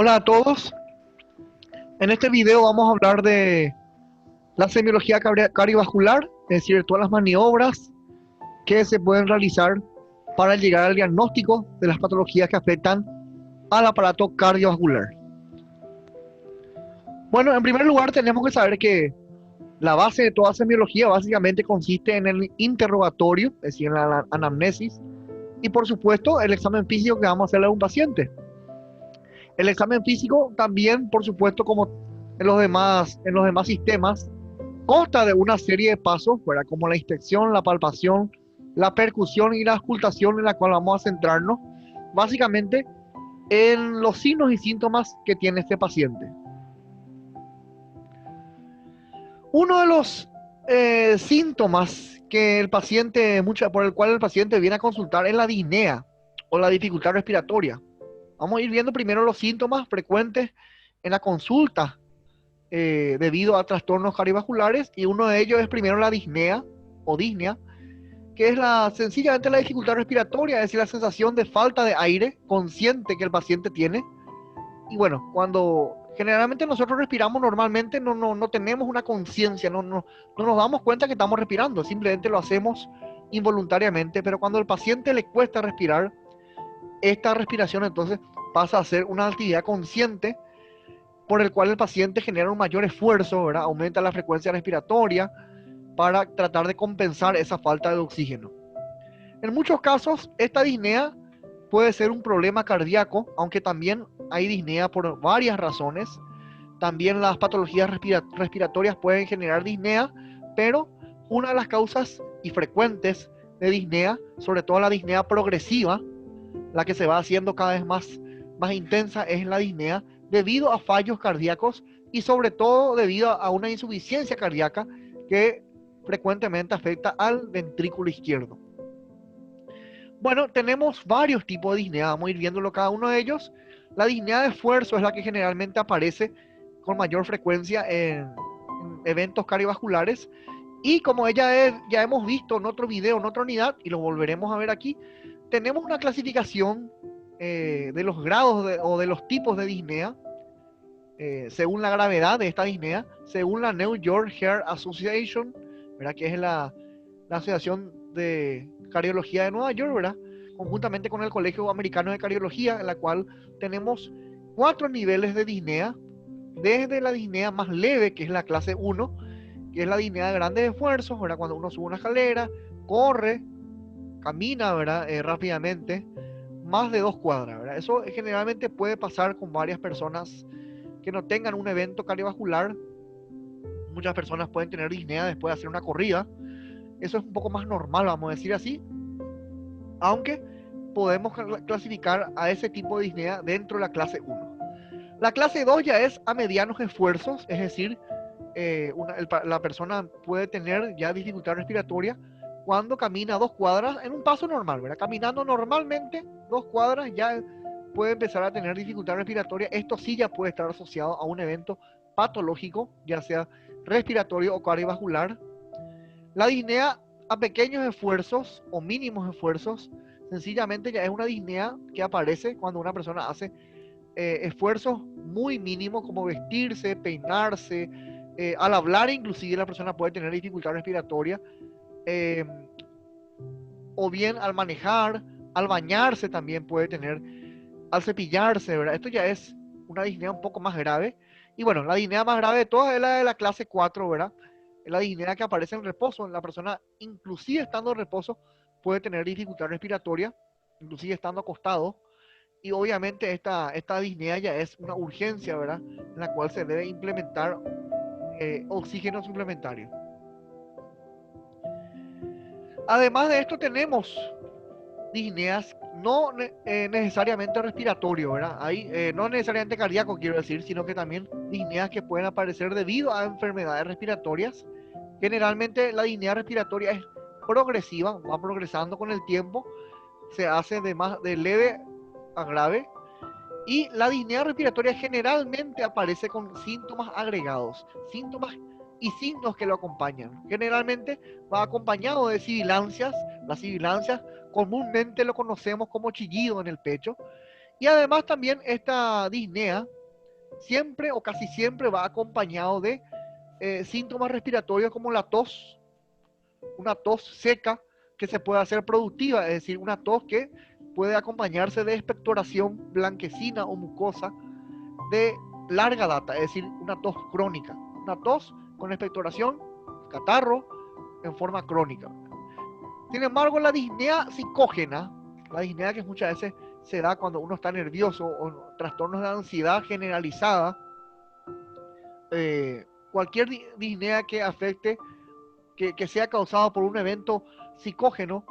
Hola a todos. En este video vamos a hablar de la semiología cardiovascular, es decir, todas las maniobras que se pueden realizar para llegar al diagnóstico de las patologías que afectan al aparato cardiovascular. Bueno, en primer lugar tenemos que saber que la base de toda semiología básicamente consiste en el interrogatorio, es decir, en la anamnesis, y por supuesto el examen físico que vamos a hacerle a un paciente. El examen físico también, por supuesto, como en los demás sistemas, consta de una serie de pasos, ¿verdad? Como la inspección, la palpación, la percusión y la auscultación, en la cual vamos a centrarnos básicamente en los signos y síntomas que tiene este paciente. Uno de los síntomas que por el cual el paciente viene a consultar es la disnea o la dificultad respiratoria. Vamos a ir viendo primero los síntomas frecuentes en la consulta debido a trastornos cardiovasculares, y uno de ellos es primero la disnea o disnea, que es sencillamente la dificultad respiratoria, es decir, la sensación de falta de aire consciente que el paciente tiene. Y bueno, cuando generalmente nosotros respiramos normalmente no tenemos una conciencia, no nos damos cuenta que estamos respirando, simplemente lo hacemos involuntariamente, pero cuando al paciente le cuesta respirar, esta respiración entonces pasa a ser una actividad consciente por el cual el paciente genera un mayor esfuerzo, ¿verdad? Aumenta la frecuencia respiratoria para tratar de compensar esa falta de oxígeno. En muchos casos, esta disnea puede ser un problema cardíaco, aunque también hay disnea por varias razones. También las patologías respiratorias pueden generar disnea, pero una de las causas y frecuentes de disnea, sobre todo la disnea progresiva, la que se va haciendo cada vez más intensa, es la disnea debido a fallos cardíacos y sobre todo debido a una insuficiencia cardíaca que frecuentemente afecta al ventrículo izquierdo. Bueno, tenemos varios tipos de disnea, vamos a ir viéndolo cada uno de ellos. La disnea de esfuerzo es la que generalmente aparece con mayor frecuencia en eventos cardiovasculares, y como ya hemos visto en otro video, en otra unidad, y lo volveremos a ver aquí, tenemos una clasificación de los grados o de los tipos de disnea, según la gravedad de esta disnea, según la New York Heart Association, ¿verdad? Que es la Asociación de Cardiología de Nueva York, ¿verdad? Conjuntamente con el Colegio Americano de Cardiología, en la cual tenemos 4 niveles de disnea, desde la disnea más leve, que es la clase 1, que es la disnea de grandes esfuerzos, ¿verdad? Cuando uno sube una escalera, corre, camina, ¿verdad? Rápidamente, más de 2 cuadras, ¿verdad? Eso generalmente puede pasar con varias personas que no tengan un evento cardiovascular. Muchas personas pueden tener disnea después de hacer una corrida. Eso es un poco más normal, vamos a decir así, aunque podemos clasificar a ese tipo de disnea dentro de la clase 1. La clase 2 ya es a medianos esfuerzos, es decir, la persona puede tener ya dificultad respiratoria cuando camina 2 cuadras en un paso normal, ¿verdad? Caminando normalmente 2 cuadras ya puede empezar a tener dificultad respiratoria. Esto sí ya puede estar asociado a un evento patológico, ya sea respiratorio o cardiovascular. La disnea a pequeños esfuerzos o mínimos esfuerzos, sencillamente ya es una disnea que aparece cuando una persona hace esfuerzos muy mínimos, como vestirse, peinarse, al hablar inclusive la persona puede tener dificultad respiratoria, eh, o bien al manejar, al bañarse también puede tener, al cepillarse, ¿verdad? Esto ya es una disnea un poco más grave. Y bueno, la disnea más grave de todas es la de la clase 4, ¿verdad? Es la disnea que aparece en reposo. La persona, inclusive estando en reposo, puede tener dificultad respiratoria, inclusive estando acostado. Y obviamente esta disnea ya es una urgencia, ¿verdad? En la cual se debe implementar oxígeno suplementario. Además de esto tenemos disneas no necesariamente respiratorio, ¿verdad? No necesariamente cardíaco, quiero decir, sino que también disneas que pueden aparecer debido a enfermedades respiratorias. Generalmente la disnea respiratoria es progresiva, va progresando con el tiempo, se hace de leve a grave. Y la disnea respiratoria generalmente aparece con síntomas agregados, síntomas y signos que lo acompañan. Generalmente va acompañado de sibilancias. Las sibilancias comúnmente lo conocemos como chillido en el pecho. Y además también esta disnea siempre o casi siempre va acompañado de síntomas respiratorios como la tos, una tos seca que se puede hacer productiva, es decir, una tos que puede acompañarse de expectoración blanquecina o mucosa de larga data, es decir, una tos crónica, una tos con expectoración, catarro en forma crónica. Sin embargo, la disnea psicógena, la disnea que muchas veces se da cuando uno está nervioso o trastornos de ansiedad generalizada, cualquier disnea que afecte, que sea causado por un evento psicógeno,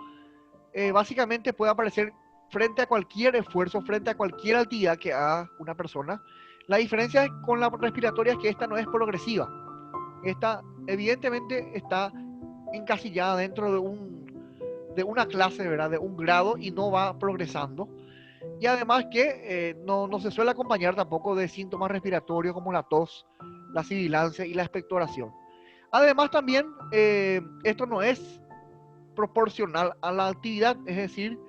básicamente puede aparecer frente a cualquier esfuerzo, frente a cualquier actividad que haga una persona. La diferencia con la respiratoria es que esta no es progresiva. Esta evidentemente está encasillada dentro de una clase, ¿verdad? De un grado y no va progresando. Y además que no se suele acompañar tampoco de síntomas respiratorios como la tos, la sibilancia y la expectoración. Además también esto no es proporcional a la actividad, es decir,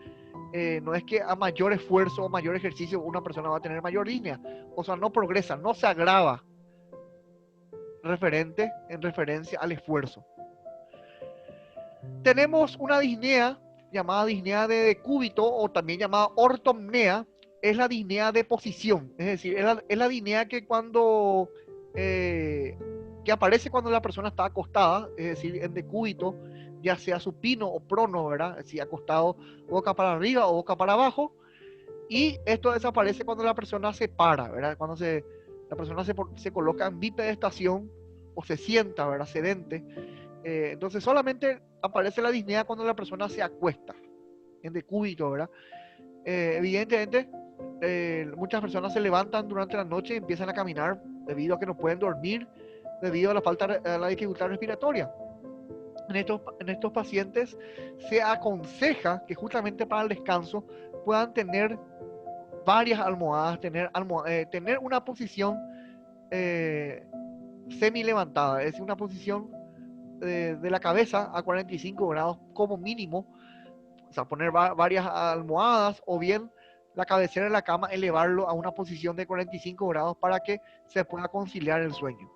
no es que a mayor esfuerzo o mayor ejercicio una persona va a tener mayor línea, o sea, no progresa, no se agrava en referencia al esfuerzo. Tenemos una disnea llamada disnea de decúbito o también llamada ortomnea, es la disnea de posición, es decir, es la disnea que cuando que aparece cuando la persona está acostada, es decir, en decúbito, ya sea supino o prono, ¿verdad? Es decir, acostado boca para arriba o boca para abajo, y esto desaparece cuando la persona se para, ¿verdad? Cuando la persona se coloca en bipedestación o se sienta, ¿verdad? Sedente. Entonces solamente aparece la disnea cuando la persona se acuesta en decúbito, ¿verdad? Evidentemente, muchas personas se levantan durante la noche y empiezan a caminar debido a que no pueden dormir, debido a a la dificultad respiratoria. En estos pacientes se aconseja que justamente para el descanso puedan tener varias almohadas, tener una posición semi levantada, es decir, una posición de la cabeza a 45 grados como mínimo, o sea, poner varias almohadas o bien la cabecera de la cama, elevarlo a una posición de 45 grados para que se pueda conciliar el sueño.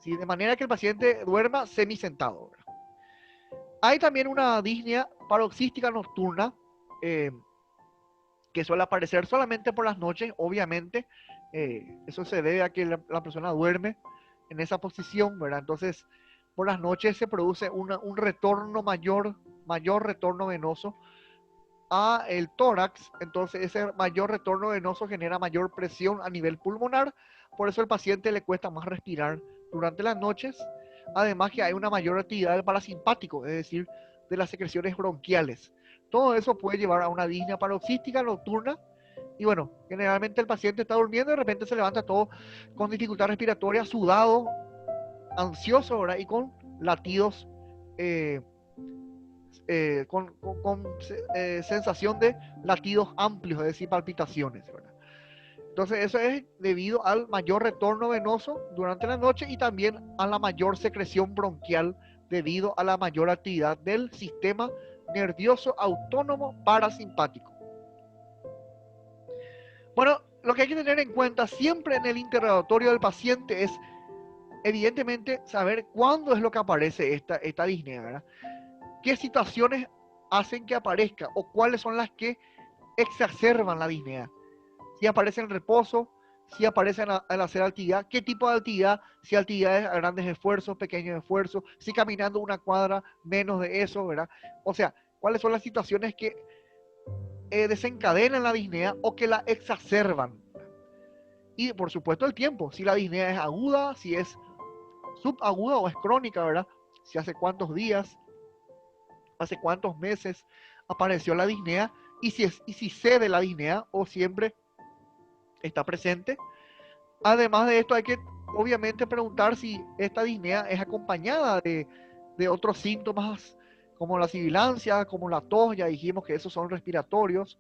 ¿Sí? De manera que el paciente duerma semi sentado. ¿Verdad? Hay también una disnea paroxística nocturna eh, que suele aparecer solamente por las noches, obviamente. Eso se debe a que la persona duerme en esa posición, ¿verdad? Entonces, por las noches se produce un retorno mayor retorno venoso a el tórax, entonces ese mayor retorno venoso genera mayor presión a nivel pulmonar, por eso al paciente le cuesta más respirar durante las noches, además que hay una mayor actividad del parasimpático, es decir, de las secreciones bronquiales. Todo eso puede llevar a una disnea paroxística nocturna y bueno, generalmente el paciente está durmiendo y de repente se levanta todo con dificultad respiratoria, sudado, ansioso, ¿verdad? Y con latidos eh, con sensación de latidos amplios, es decir, palpitaciones, ¿verdad? Entonces eso es debido al mayor retorno venoso durante la noche y también a la mayor secreción bronquial debido a la mayor actividad del sistema nervioso autónomo parasimpático. Bueno, lo que hay que tener en cuenta siempre en el interrogatorio del paciente es evidentemente saber cuándo es lo que aparece esta disnea, ¿verdad? ¿Qué situaciones hacen que aparezca o cuáles son las que exacerban la disnea? Si aparece en reposo, si aparece al hacer actividad, qué tipo de actividad, si actividades a grandes esfuerzos, pequeños esfuerzos, si caminando una cuadra, menos de eso, ¿verdad? O sea, cuáles son las situaciones que desencadenan la disnea o que la exacerban. Y por supuesto el tiempo, si la disnea es aguda, si es subaguda o es crónica, ¿verdad? Si hace cuántos días, hace cuántos meses apareció la disnea y si cede la disnea o siempre está presente. Además de esto hay que obviamente preguntar si esta disnea es acompañada de otros síntomas como la sibilancia, como la tos, ya dijimos que esos son respiratorios.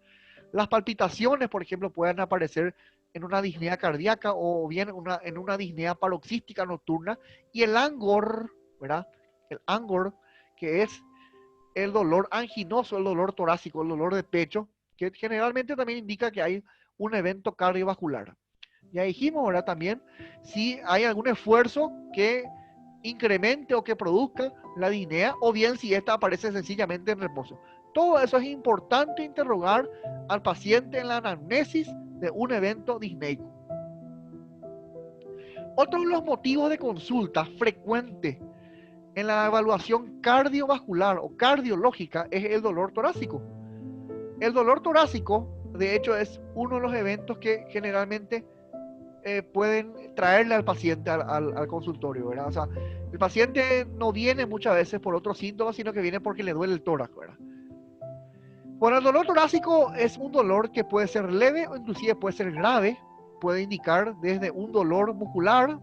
Las palpitaciones, por ejemplo, pueden aparecer en una disnea cardíaca o bien en una disnea paroxística nocturna. Y el angor, ¿verdad? El angor, que es el dolor anginoso, el dolor torácico, el dolor de pecho, que generalmente también indica que hay un evento cardiovascular. Ya dijimos, ¿verdad? También si hay algún esfuerzo que incremente o que produzca la disnea, o bien si esta aparece sencillamente en reposo. Todo eso es importante interrogar al paciente en la anamnesis de un evento disneico. Otro de los motivos de consulta frecuente en la evaluación cardiovascular o cardiológica es el dolor torácico. El dolor torácico, de hecho, es uno de los eventos que generalmente pueden traerle al paciente al consultorio, ¿verdad? O sea, el paciente no viene muchas veces por otros síntomas, sino que viene porque le duele el tórax, ¿verdad? Bueno, el dolor torácico es un dolor que puede ser leve o inclusive puede ser grave. Puede indicar desde un dolor muscular,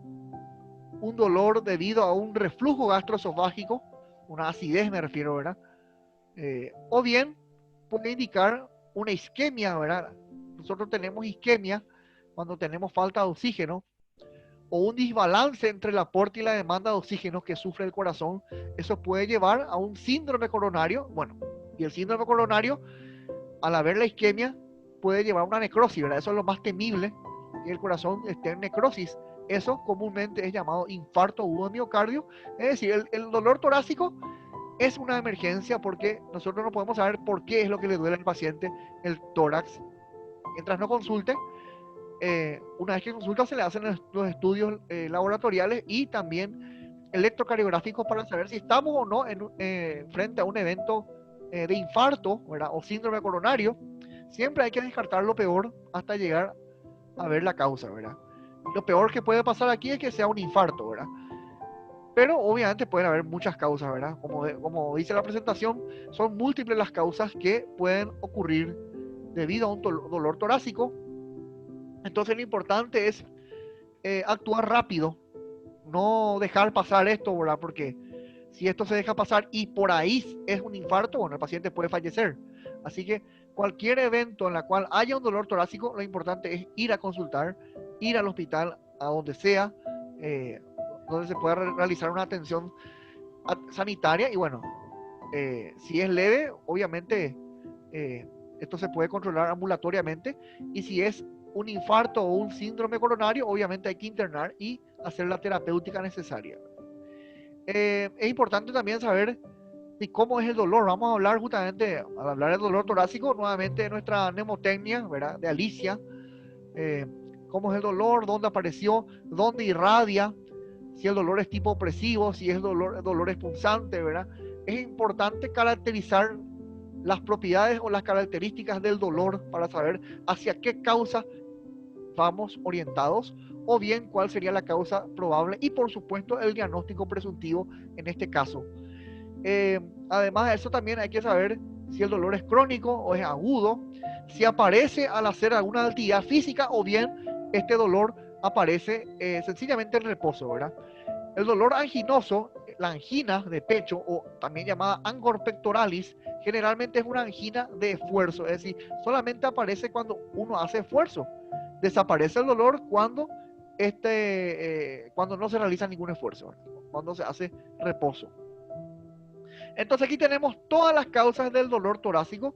un dolor debido a un reflujo gastroesofágico, una acidez me refiero, ¿verdad? O bien puede indicar una isquemia, ¿verdad? Nosotros tenemos isquemia cuando tenemos falta de oxígeno, o un desbalance entre el aporte y la demanda de oxígeno que sufre el corazón. Eso puede llevar a un síndrome coronario. Bueno, y el síndrome coronario, al haber la isquemia, puede llevar a una necrosis, ¿verdad? Eso es lo más temible, que el corazón esté en necrosis. Eso comúnmente es llamado infarto agudo de miocardio. Es decir, el dolor torácico es una emergencia porque nosotros no podemos saber por qué es lo que le duele al paciente el tórax. Mientras no consulte, una vez que consulta se le hacen los estudios laboratoriales y también electrocardiográficos para saber si estamos o no frente a un evento de infarto, ¿verdad? O síndrome coronario. Siempre hay que descartar lo peor hasta llegar a ver la causa, ¿verdad? Lo peor que puede pasar aquí es que sea un infarto, ¿verdad? Pero obviamente pueden haber muchas causas, ¿verdad? Como dice la presentación, son múltiples las causas que pueden ocurrir debido a un dolor torácico. Entonces lo importante es actuar rápido, no dejar pasar esto, ¿verdad? Porque si esto se deja pasar y por ahí es un infarto, bueno, el paciente puede fallecer. Así que cualquier evento en el cual haya un dolor torácico, lo importante es ir a consultar, ir al hospital, a donde sea, donde se pueda realizar una atención sanitaria. Y bueno, si es leve, obviamente esto se puede controlar ambulatoriamente. Y si es un infarto o un síndrome coronario, obviamente hay que internar y hacer la terapéutica necesaria. Es importante también saber de cómo es el dolor. Vamos a hablar justamente, al hablar del dolor torácico, nuevamente de nuestra mnemotecnia, ¿verdad? De Alicia. Cómo es el dolor, dónde apareció, dónde irradia, si el dolor es tipo opresivo, si es dolor es punzante, ¿verdad? Es importante caracterizar las propiedades o las características del dolor para saber hacia qué causa vamos orientados, o bien cuál sería la causa probable y por supuesto el diagnóstico presuntivo en este caso. Además de eso también hay que saber si el dolor es crónico o es agudo, si aparece al hacer alguna actividad física o bien este dolor aparece sencillamente en reposo, ¿verdad? El dolor anginoso, la angina de pecho o también llamada angor pectoralis, generalmente es una angina de esfuerzo, es decir, solamente aparece cuando uno hace esfuerzo. Desaparece el dolor cuando no se realiza ningún esfuerzo, ¿verdad? Cuando se hace reposo. Entonces aquí tenemos todas las causas del dolor torácico.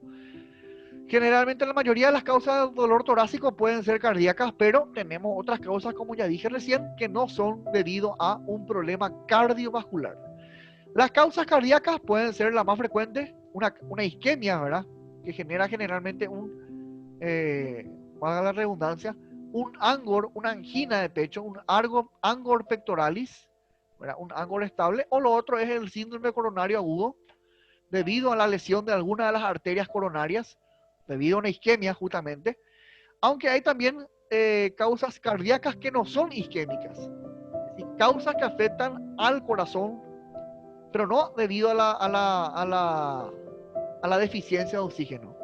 Generalmente la mayoría de las causas del dolor torácico pueden ser cardíacas, pero tenemos otras causas, como ya dije recién, que no son debido a un problema cardiovascular. Las causas cardíacas pueden ser las más frecuentes, una isquemia, ¿verdad? Que genera generalmente valga la redundancia, un angor, una angina de pecho, un angor pectoralis, ¿verdad? Un angor estable, o lo otro es el síndrome coronario agudo, debido a la lesión de alguna de las arterias coronarias, debido a una isquemia justamente, aunque hay también causas cardíacas que no son isquémicas, y causas que afectan al corazón, pero no debido a la deficiencia de oxígeno,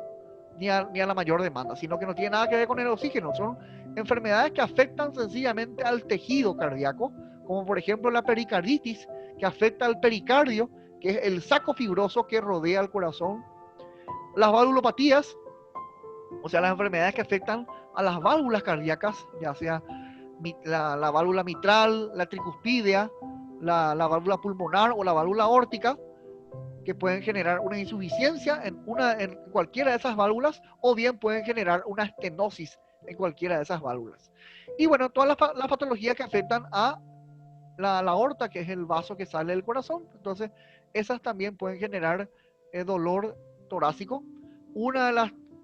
ni a la mayor demanda, sino que no tiene nada que ver con el oxígeno, son enfermedades que afectan sencillamente al tejido cardíaco, como por ejemplo la pericarditis, que afecta al pericardio, que es el saco fibroso que rodea al corazón, las valvulopatías, o sea, las enfermedades que afectan a las válvulas cardíacas, ya sea la válvula mitral, la tricuspidea, la válvula pulmonar o la válvula aórtica, que pueden generar una insuficiencia en cualquiera de esas válvulas, o bien pueden generar una estenosis en cualquiera de esas válvulas. Y bueno, todas las patologías que afectan a la aorta, que es el vaso que sale del corazón. Entonces, esas también pueden generar dolor torácico. Una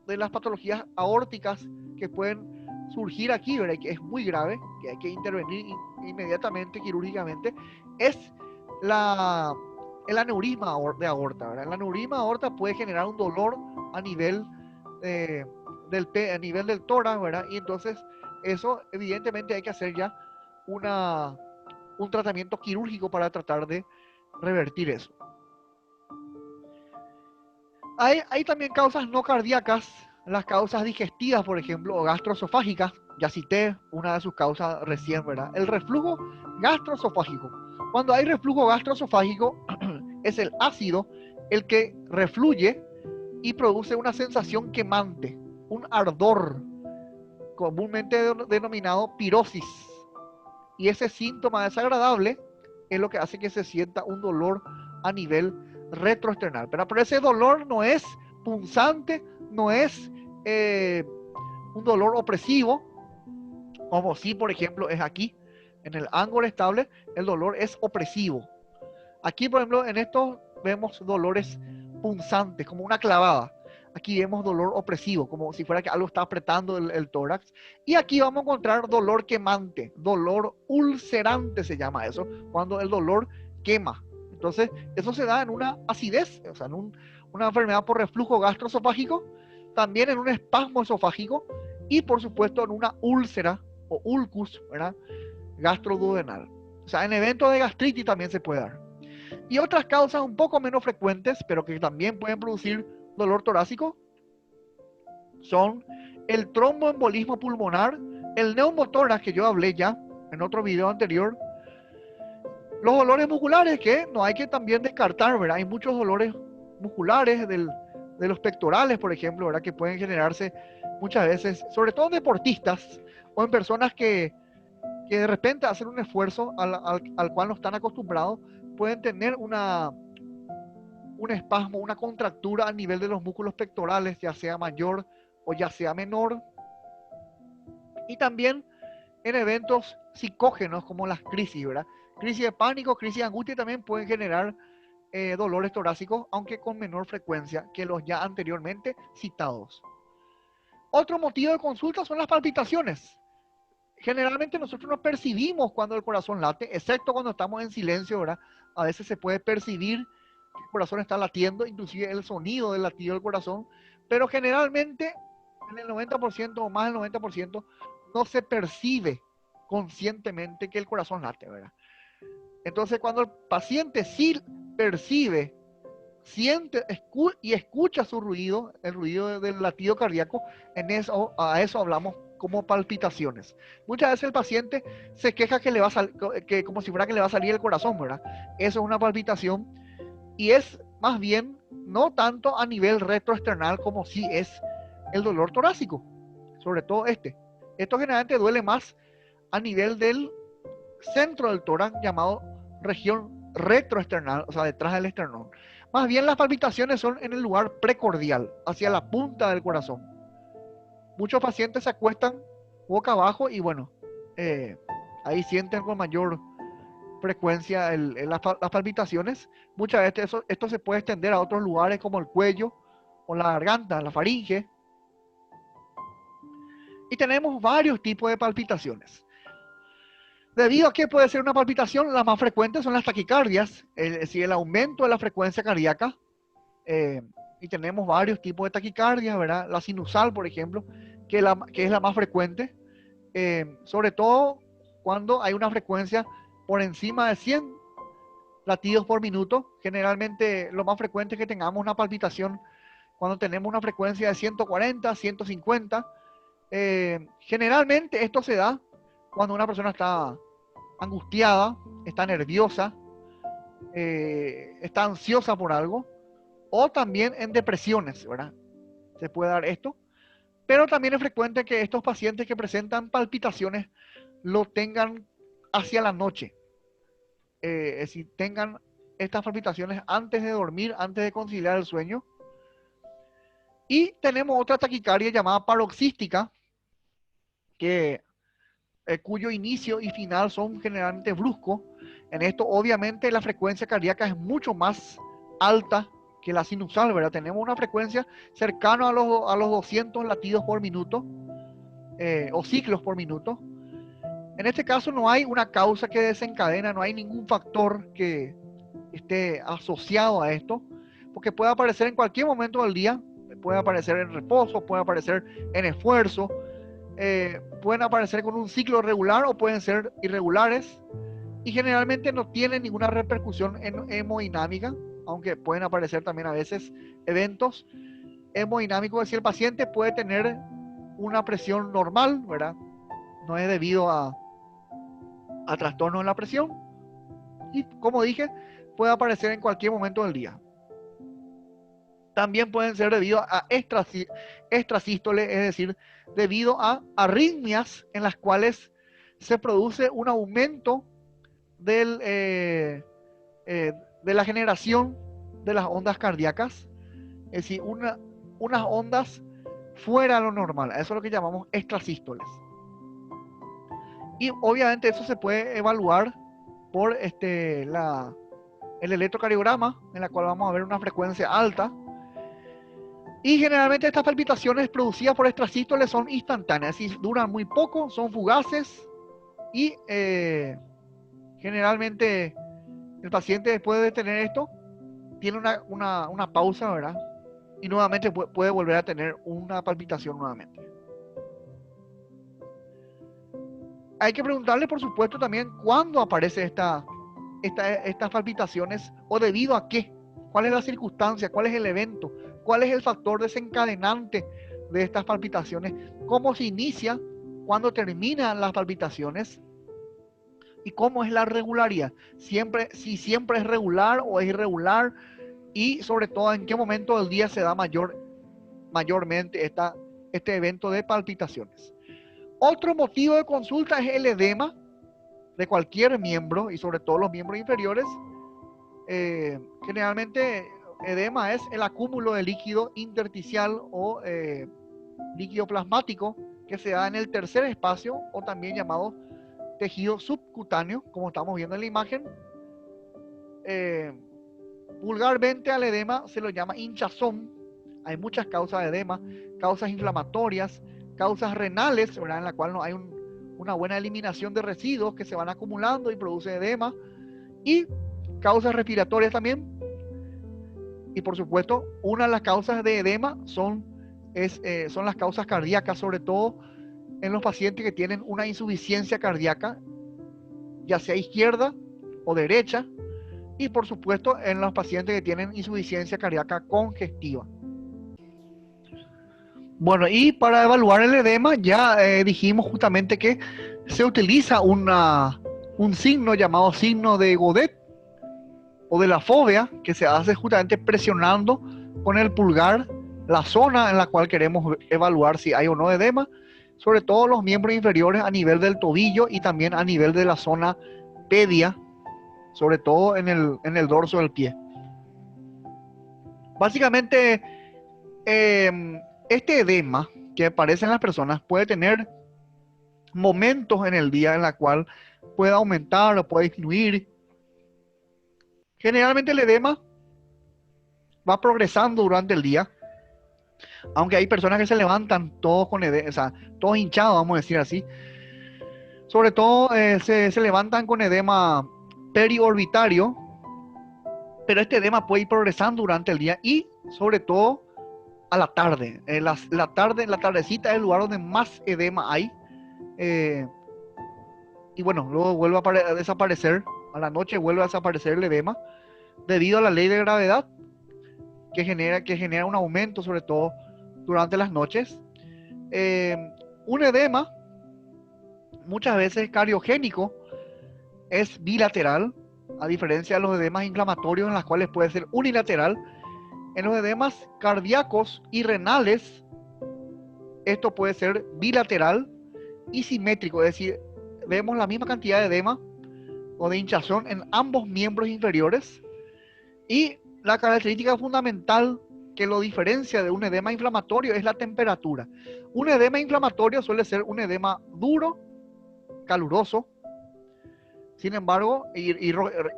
de las patologías aórticas que pueden surgir aquí, ¿verdad? Que es muy grave, que hay que intervenir inmediatamente, quirúrgicamente, es el aneurisma de aorta, ¿verdad? El aneurisma de aorta puede generar un dolor a nivel, eh, a nivel del tórax, ¿verdad? Y entonces eso evidentemente hay que hacer ya un tratamiento quirúrgico para tratar de revertir eso. Hay también causas no cardíacas, las causas digestivas, por ejemplo, o gastroesofágicas. Ya cité una de sus causas recién, ¿verdad? El reflujo gastroesofágico. Cuando hay reflujo gastroesofágico, es el ácido el que refluye y produce una sensación quemante, un ardor, comúnmente denominado pirosis. Y ese síntoma desagradable es lo que hace que se sienta un dolor a nivel retroesternal. Pero ese dolor no es punzante, no es un dolor opresivo, como si, por ejemplo, es aquí, en el ángulo estable, el dolor es opresivo. Aquí, por ejemplo, en esto vemos dolores punzantes, como una clavada. Aquí vemos dolor opresivo, como si fuera que algo está apretando el tórax. Y aquí vamos a encontrar dolor quemante, dolor ulcerante se llama eso, cuando el dolor quema. Entonces, eso se da en una acidez, o sea, en una enfermedad por reflujo gastroesofágico, también en un espasmo esofágico y, por supuesto, en una úlcera o ulcus, ¿verdad? Gastroduodenal. O sea, en eventos de gastritis también se puede dar. Y otras causas un poco menos frecuentes, pero que también pueden producir dolor torácico, son el tromboembolismo pulmonar, el neumotórax que yo hablé ya en otro video anterior, los dolores musculares que no hay que también descartar, ¿verdad? Hay muchos dolores musculares de los pectorales, por ejemplo, ¿verdad? Que pueden generarse muchas veces, sobre todo en deportistas o en personas que de repente hacen un esfuerzo al cual no están acostumbrados, pueden tener un espasmo, una contractura a nivel de los músculos pectorales, ya sea mayor o ya sea menor. Y también en eventos psicógenos como las crisis, ¿verdad? Crisis de pánico, crisis de angustia también pueden generar dolores torácicos, aunque con menor frecuencia que los ya anteriormente citados. Otro motivo de consulta son las palpitaciones. Generalmente nosotros no percibimos cuando el corazón late, excepto cuando estamos en silencio, ¿verdad? A veces se puede percibir que el corazón está latiendo, inclusive el sonido del latido del corazón, pero generalmente en el 90% o más del 90% no se percibe conscientemente que el corazón late, ¿verdad? Entonces cuando el paciente sí percibe, siente y escucha su ruido, el ruido del latido cardíaco, a eso hablamos como palpitaciones. Muchas veces el paciente se queja que le va a que como si fuera que le va a salir el corazón, ¿verdad? Eso es una palpitación y es más bien no tanto a nivel retroesternal como si es el dolor torácico, sobre todo este. Esto generalmente duele más a nivel del centro del tórax, llamado región retroesternal, o sea, detrás del esternón. Más bien las palpitaciones son en el lugar precordial, hacia la punta del corazón. Muchos pacientes se acuestan boca abajo y bueno, ahí sienten con mayor frecuencia las palpitaciones. Muchas veces esto se puede extender a otros lugares como el cuello o la garganta, la faringe. Y tenemos varios tipos de palpitaciones. Debido a que puede ser una palpitación, las más frecuentes son las taquicardias, es decir, el aumento de la frecuencia cardíaca. Y tenemos varios tipos de taquicardias, ¿verdad? La sinusal, por ejemplo, que es la más frecuente, sobre todo cuando hay una frecuencia por encima de 100 latidos por minuto. Generalmente lo más frecuente es que tengamos una palpitación cuando tenemos una frecuencia de 140, 150. Generalmente esto se da cuando una persona está angustiada, está nerviosa, está ansiosa por algo, o también en depresiones, ¿verdad? Se puede dar esto, pero también es frecuente que estos pacientes que presentan palpitaciones lo tengan hacia la noche, es decir, tengan estas palpitaciones antes de dormir, antes de conciliar el sueño. Y tenemos otra taquicardia llamada paroxística, cuyo inicio y final son generalmente bruscos. En esto, obviamente, la frecuencia cardíaca es mucho más alta que la sinusal, ¿verdad? Tenemos una frecuencia cercana a los 200 latidos por minuto, o ciclos por minuto. En este caso no hay una causa que desencadena, no hay ningún factor que esté asociado a esto, porque puede aparecer en cualquier momento del día, puede aparecer en reposo, puede aparecer en esfuerzo, pueden aparecer con un ciclo regular o pueden ser irregulares, y generalmente no tienen ninguna repercusión en hemodinámica, aunque pueden aparecer también a veces eventos hemodinámicos, es decir, el paciente puede tener una presión normal, ¿verdad? No es debido a trastornos en la presión, y como dije, puede aparecer en cualquier momento del día. También pueden ser debido a extrasístole, es decir, debido a arritmias en las cuales se produce un aumento de la generación de las ondas cardíacas, es decir, unas ondas fuera de lo normal. Eso es lo que llamamos extrasístoles. Y obviamente eso se puede evaluar por el electrocardiograma, en la cual vamos a ver una frecuencia alta. Y generalmente estas palpitaciones producidas por extrasístoles son instantáneas, es decir, duran muy poco, son fugaces, y generalmente el paciente, después de tener esto, tiene una pausa, ¿verdad? Y nuevamente puede volver a tener una palpitación nuevamente. Hay que preguntarle, por supuesto, también cuándo aparece estas palpitaciones, o debido a qué, cuál es la circunstancia, cuál es el evento, cuál es el factor desencadenante de estas palpitaciones, cómo se inicia, cuándo terminan las palpitaciones y cómo es la regularidad. Si siempre es regular o es irregular, y sobre todo en qué momento del día se da mayormente este evento de palpitaciones. Otro motivo de consulta es el edema de cualquier miembro, y sobre todo los miembros inferiores. Generalmente edema es el acúmulo de líquido intersticial o líquido plasmático que se da en el tercer espacio, o también llamado tejido subcutáneo, como estamos viendo en la imagen. Vulgarmente al edema se lo llama hinchazón. Hay muchas causas de edema, causas inflamatorias, causas renales, ¿verdad?, en la cual no hay una buena eliminación de residuos que se van acumulando y produce edema, y causas respiratorias también. Y por supuesto, una de las causas de edema son las causas cardíacas, sobre todo en los pacientes que tienen una insuficiencia cardíaca, ya sea izquierda o derecha, y por supuesto en los pacientes que tienen insuficiencia cardíaca congestiva. Bueno, y para evaluar el edema ya dijimos justamente que se utiliza un signo llamado signo de Godet o de la fobia, que se hace justamente presionando con el pulgar la zona en la cual queremos evaluar si hay o no edema, sobre todo los miembros inferiores a nivel del tobillo y también a nivel de la zona pedia, sobre todo en el dorso del pie. Básicamente, este edema que aparece en las personas puede tener momentos en el día en la cual puede aumentar o puede disminuir. Generalmente el edema va progresando durante el día, aunque hay personas que se levantan todos con edema, o sea, todos hinchados, vamos a decir así. Sobre todo se levantan con edema periorbitario, pero este edema puede ir progresando durante el día y sobre todo a la tarde. La tardecita es el lugar donde más edema hay. Y bueno, luego vuelve a desaparecer. A la noche vuelve a desaparecer el edema debido a la ley de gravedad que genera un aumento, sobre todo durante las noches. Un edema, muchas veces cardiogénico, es bilateral, a diferencia de los edemas inflamatorios en los cuales puede ser unilateral. En los edemas cardíacos y renales, esto puede ser bilateral y simétrico, es decir, vemos la misma cantidad de edema o de hinchazón en ambos miembros inferiores, Y la característica fundamental que lo diferencia de un edema inflamatorio es la temperatura. Un edema inflamatorio suele ser un edema duro, caluroso, sin embargo, y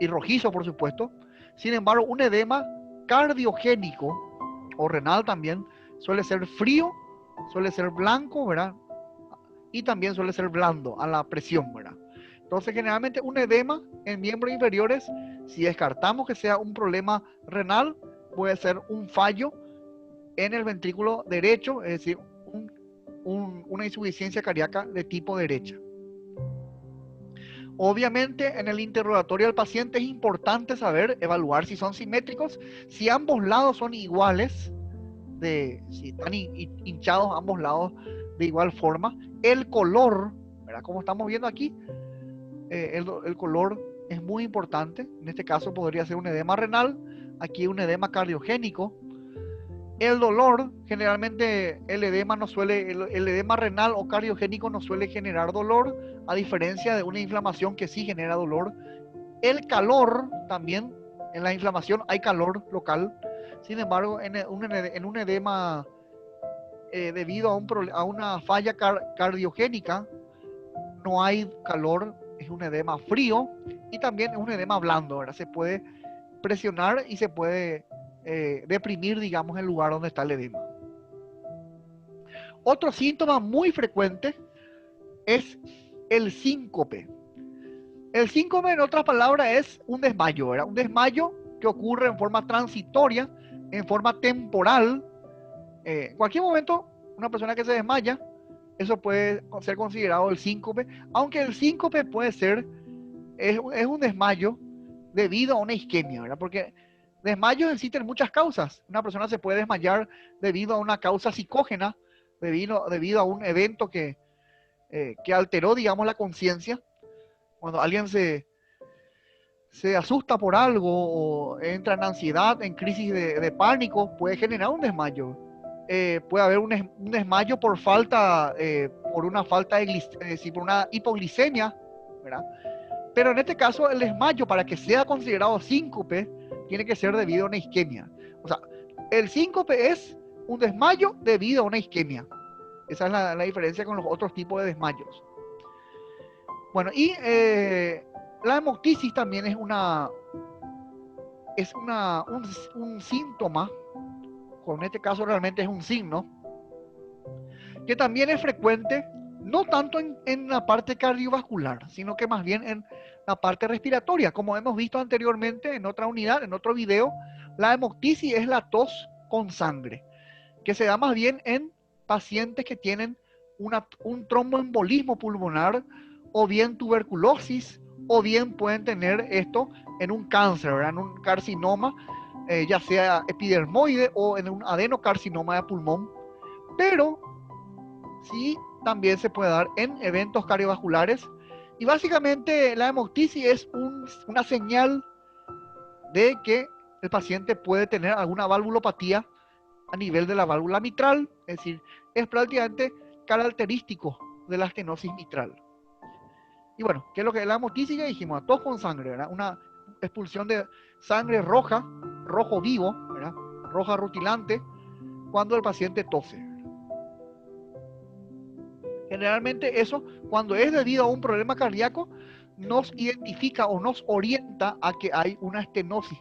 rojizo, por supuesto. Sin embargo, un edema cardiogénico o renal también suele ser frío, suele ser blanco, ¿verdad? Y también suele ser blando a la presión, ¿verdad? Entonces, generalmente un edema en miembros inferiores, si descartamos que sea un problema renal, puede ser un fallo en el ventrículo derecho, es decir, una insuficiencia cardíaca de tipo derecha. Obviamente, en el interrogatorio del paciente es importante saber, evaluar si son simétricos, si ambos lados son iguales, si están hinchados ambos lados de igual forma. El color, ¿verdad? Como estamos viendo aquí, el color es muy importante. En este caso podría ser un edema renal, aquí un edema cardiogénico. El dolor, generalmente el edema el edema renal o cardiogénico no suele generar dolor, a diferencia de una inflamación que sí genera dolor. El calor también, en la inflamación hay calor local. Sin embargo, en un edema debido a una falla cardiogénica, no hay calor, es un edema frío y también es un edema blando, ¿verdad? Se puede presionar y se puede deprimir, digamos, el lugar donde está el edema. Otro síntoma muy frecuente es el síncope. El síncope, en otras palabras, es un desmayo, ¿verdad? Un desmayo que ocurre en forma transitoria, en forma temporal. En cualquier momento, una persona que se desmaya, eso puede ser considerado el síncope, aunque el síncope puede ser, es un desmayo debido a una isquemia, ¿verdad? Porque desmayos existen muchas causas. Una persona se puede desmayar debido a una causa psicógena, debido a un evento que alteró, digamos, la conciencia. Cuando alguien se asusta por algo o entra en ansiedad, en crisis de pánico, puede generar un desmayo. Puede haber un desmayo por una falta de por una hipoglicemia, ¿verdad? Pero en este caso, el desmayo, para que sea considerado síncope, tiene que ser debido a una isquemia. O sea, el síncope es un desmayo debido a una isquemia. Esa es la diferencia con los otros tipos de desmayos. Bueno, y la hemoptisis también es un síntoma, o en este caso realmente es un signo, que también es frecuente, no tanto en la parte cardiovascular, sino que más bien en la parte respiratoria. Como hemos visto anteriormente en otra unidad, en otro video, la hemoptisis es la tos con sangre, que se da más bien en pacientes que tienen un tromboembolismo pulmonar, o bien tuberculosis, o bien pueden tener esto en un cáncer, ¿verdad? En un carcinoma, ya sea epidermoide o en un adenocarcinoma de pulmón. Pero sí también se puede dar en eventos cardiovasculares. Y básicamente la hemoptisis es una señal de que el paciente puede tener alguna valvulopatía a nivel de la válvula mitral, es decir, es prácticamente característico de la estenosis mitral. Y bueno, ¿qué es lo que es la hemoptisis? Ya dijimos, tos con sangre, ¿verdad? Una expulsión de sangre roja, rojo vivo, ¿verdad? Roja rutilante, cuando el paciente tose. Generalmente eso, cuando es debido a un problema cardíaco, nos identifica o nos orienta a que hay una estenosis.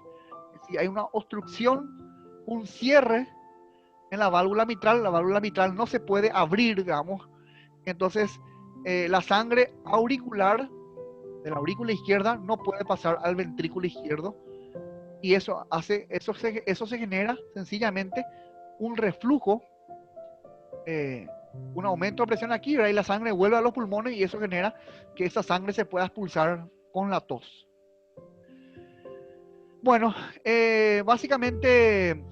Es decir, hay una obstrucción, un cierre en la válvula mitral no se puede abrir, digamos. Entonces, la sangre auricular de la aurícula izquierda no puede pasar al ventrículo izquierdo, y eso se genera sencillamente un reflujo, un aumento de presión aquí, ¿verdad? Y la sangre vuelve a los pulmones y eso genera que esa sangre se pueda expulsar con la tos. Bueno, básicamente,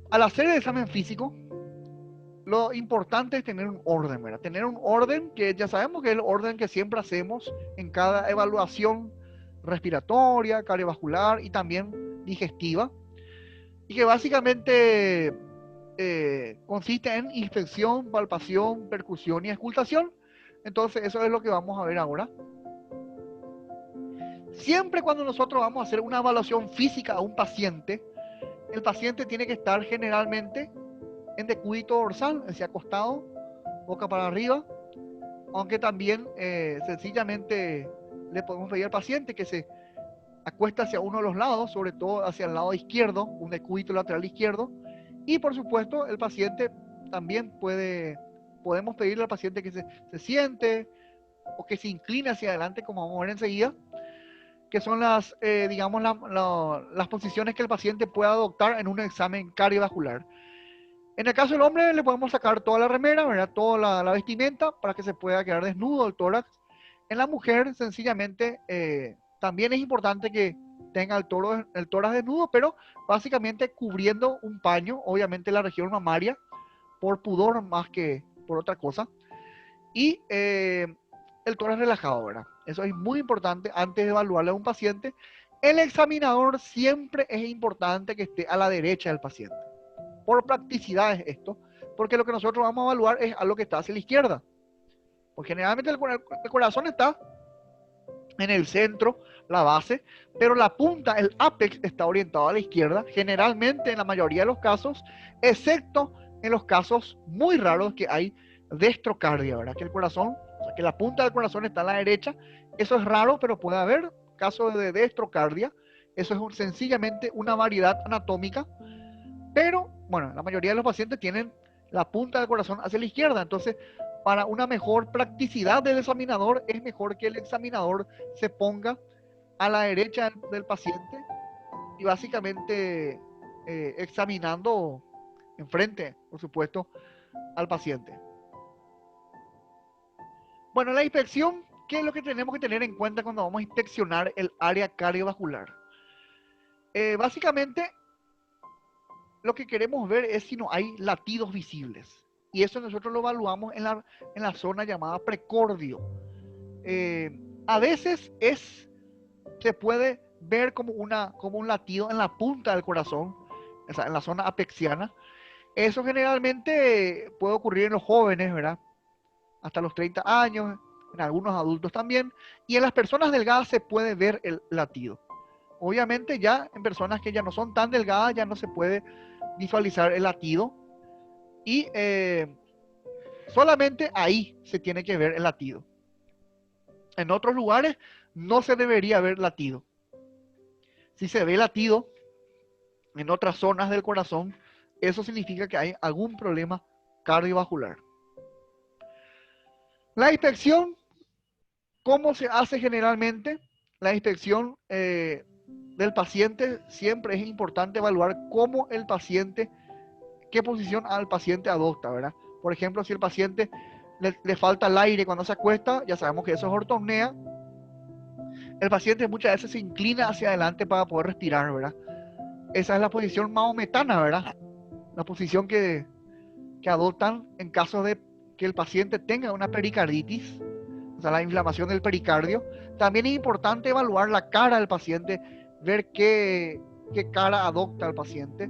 al hacer el examen físico, lo importante es tener un orden, ¿verdad? Tener un orden que ya sabemos que es el orden que siempre hacemos en cada evaluación respiratoria, cardiovascular y también digestiva. Y que básicamente consiste en inspección, palpación, percusión y auscultación. Entonces eso es lo que vamos a ver ahora. Siempre cuando nosotros vamos a hacer una evaluación física a un paciente, el paciente tiene que estar generalmente en decúbito dorsal, es decir, acostado, boca para arriba, aunque también sencillamente le podemos pedir al paciente que se acuesta hacia uno de los lados, sobre todo hacia el lado izquierdo, un decúbito lateral izquierdo, y por supuesto el paciente también podemos pedirle al paciente que se siente o que se incline hacia adelante, como vamos a ver enseguida, que son digamos, las posiciones que el paciente puede adoptar en un examen cardiovascular. En el caso del hombre le podemos sacar toda la remera, ¿verdad? Toda la vestimenta para que se pueda quedar desnudo el tórax. En la mujer, sencillamente, también es importante que tenga el tórax desnudo, pero básicamente cubriendo un paño, obviamente la región mamaria, por pudor más que por otra cosa. Y el tórax relajado, ¿verdad? Eso es muy importante antes de evaluarle a un paciente. El examinador siempre es importante que esté a la derecha del paciente. Por practicidad es esto, porque lo que nosotros vamos a evaluar es algo que está hacia la izquierda. Porque generalmente el corazón está en el centro, la base, pero la punta, el apex, está orientado a la izquierda, generalmente en la mayoría de los casos, excepto en los casos muy raros que hay destrocardia, ¿verdad? Que el corazón, o sea, que la punta del corazón está a la derecha. Eso es raro, pero puede haber casos de destrocardia. Eso es sencillamente una variedad anatómica. Pero, bueno, la mayoría de los pacientes tienen la punta del corazón hacia la izquierda. Entonces, para una mejor practicidad del examinador, es mejor que el examinador se ponga a la derecha del paciente y básicamente examinando enfrente, por supuesto, al paciente. Bueno, la inspección, ¿qué es lo que tenemos que tener en cuenta cuando vamos a inspeccionar el área cardiovascular? Básicamente, lo que queremos ver es si no hay latidos visibles. Y eso nosotros lo evaluamos en la zona llamada precordio. A veces se puede ver como un latido en la punta del corazón, o sea, en la zona apexiana. Eso generalmente puede ocurrir en los jóvenes, ¿verdad? Hasta los 30 años, en algunos adultos también. Y en las personas delgadas se puede ver el latido. Obviamente ya en personas que ya no son tan delgadas ya no se puede visualizar el latido y solamente ahí se tiene que ver el latido. En otros lugares no se debería ver latido. Si se ve latido en otras zonas del corazón, eso significa que hay algún problema cardiovascular. La inspección, ¿cómo se hace generalmente? La inspección del paciente, siempre es importante evaluar cómo el paciente, qué posición al paciente adopta, ¿verdad? Por ejemplo, si el paciente le falta el aire cuando se acuesta, ya sabemos que eso es ortopnea. El paciente muchas veces se inclina hacia adelante para poder respirar, ¿verdad? Esa es la posición mahometana, ¿verdad? La posición que adoptan en caso de que el paciente tenga una pericarditis, o sea, la inflamación del pericardio. También es importante evaluar la cara del paciente, ver qué cara adopta el paciente.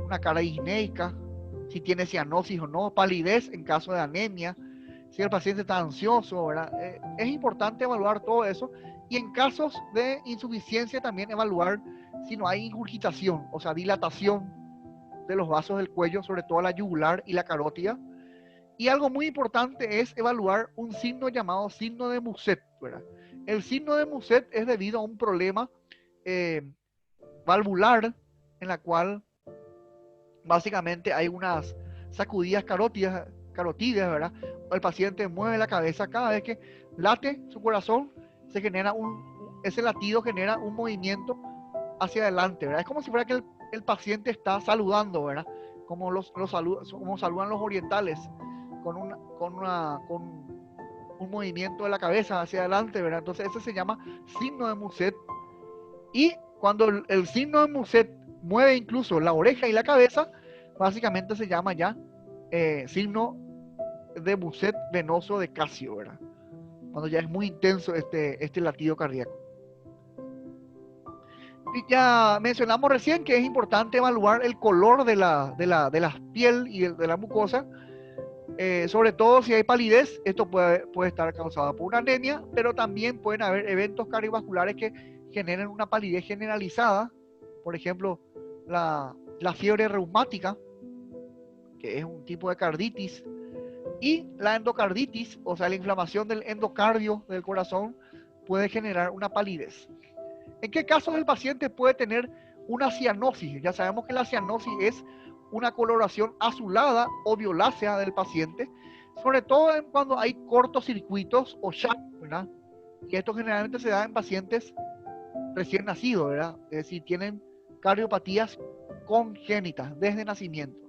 Una cara disneica, si tiene cianosis o no, palidez en caso de anemia, si el paciente está ansioso, ¿verdad? Es importante evaluar todo eso y en casos de insuficiencia también evaluar si no hay ingurgitación, o sea, dilatación de los vasos del cuello, sobre todo la yugular y la carótida. Y algo muy importante es evaluar un signo llamado signo de Muset, ¿verdad? El signo de Muset es debido a un problema valvular en la cual básicamente hay unas sacudidas carótidas, ¿verdad? El paciente mueve la cabeza cada vez que late su corazón, se genera ese latido genera un movimiento hacia adelante, ¿verdad? Es como si fuera que el paciente está saludando, ¿verdad? Como como saludan los orientales, con un movimiento de la cabeza hacia adelante, ¿verdad? Entonces ese se llama signo de Muset. Y cuando el signo de Muset mueve incluso la oreja y la cabeza, básicamente se llama ya signo de Muset venoso de Casio, ¿verdad? Cuando ya es muy intenso este latido cardíaco. Y ya mencionamos recién que es importante evaluar el color de la piel y de la mucosa, sobre todo si hay palidez. Esto puede estar causado por una anemia, pero también pueden haber eventos cardiovasculares que generen una palidez generalizada, por ejemplo, la fiebre reumática, que es un tipo de carditis, y la endocarditis, o sea, la inflamación del endocardio del corazón, puede generar una palidez. ¿En qué casos el paciente puede tener una cianosis? Ya sabemos que la cianosis es una coloración azulada o violácea del paciente, sobre todo cuando hay cortocircuitos o shock, ¿verdad? Y esto generalmente se da en pacientes recién nacidos, ¿verdad? Es decir, tienen cardiopatías congénitas desde nacimiento.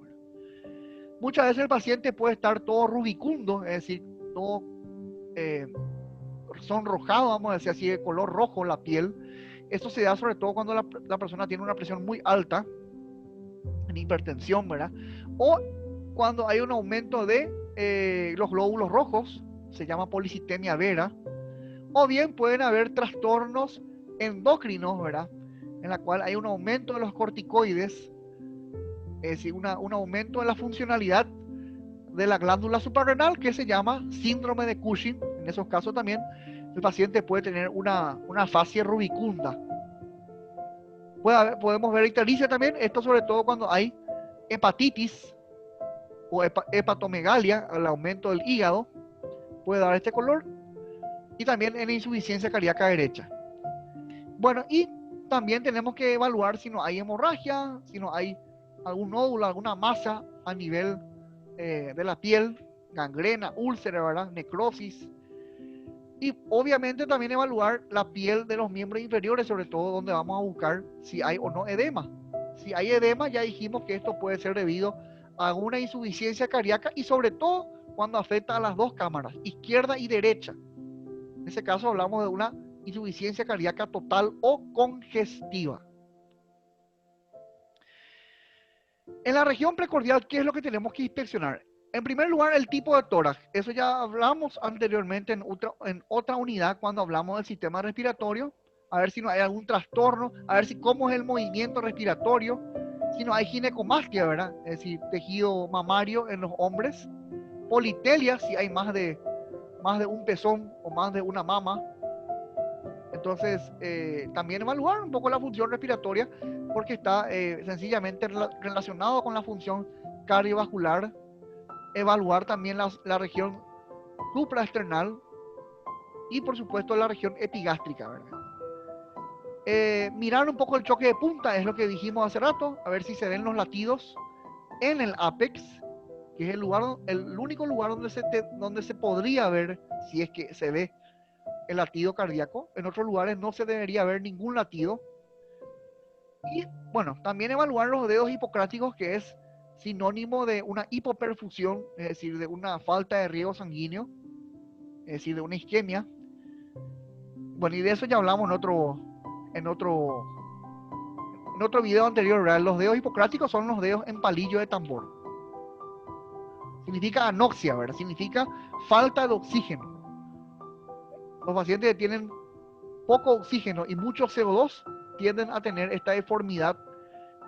Muchas veces el paciente puede estar todo rubicundo, es decir, todo sonrojado, vamos a decir así, de color rojo la piel. Esto se da sobre todo cuando la persona tiene una presión muy alta, en hipertensión, ¿verdad? O cuando hay un aumento de los glóbulos rojos, se llama policitemia vera. O bien pueden haber trastornos endocrinos, ¿verdad? En la cual hay un aumento de los corticoides, es decir, un aumento de la funcionalidad de la glándula suprarrenal, que se llama síndrome de Cushing. En esos casos también el paciente puede tener una afasia rubicunda. Podemos ver ictericia también, esto sobre todo cuando hay hepatitis o hepatomegalia, el aumento del hígado, puede dar este color. Y también en la insuficiencia cardíaca derecha. Bueno, y también tenemos que evaluar si no hay hemorragia, si no hay algún nódulo, alguna masa a nivel de la piel, gangrena, úlcera, ¿verdad? Necrosis. Y obviamente también evaluar la piel de los miembros inferiores, sobre todo donde vamos a buscar si hay o no edema. Si hay edema, ya dijimos que esto puede ser debido a una insuficiencia cardíaca y sobre todo cuando afecta a las dos cámaras, izquierda y derecha. En ese caso hablamos de una insuficiencia cardíaca total o congestiva. En la región precordial, ¿qué es lo que tenemos que inspeccionar? En primer lugar, el tipo de tórax. Eso ya hablamos anteriormente en otra unidad cuando hablamos del sistema respiratorio. A ver si no hay algún trastorno, a ver si cómo es el movimiento respiratorio, si no hay ginecomastia, ¿verdad? Es decir, tejido mamario en los hombres. Politelia, si hay más de un pezón o más de una mama. Entonces, también evaluar un poco la función respiratoria porque está sencillamente relacionado con la función cardiovascular. Evaluar también la región supraesternal y por supuesto la región epigástrica, ¿verdad? Mirar un poco el choque de punta, es lo que dijimos hace rato, a ver si se ven los latidos en el ápex, que es el único lugar donde se podría ver si es que se ve el latido cardíaco. En otros lugares no se debería ver ningún latido. Y bueno, también evaluar los dedos hipocráticos, que es sinónimo de una hipoperfusión, es decir, de una falta de riego sanguíneo, es decir, de una isquemia. Bueno, y de eso ya hablamos en otro video anterior, ¿verdad? Los dedos hipocráticos son los dedos en palillo de tambor. Significa anoxia, ¿verdad? Significa falta de oxígeno. Los pacientes que tienen poco oxígeno y mucho CO2 tienden a tener esta deformidad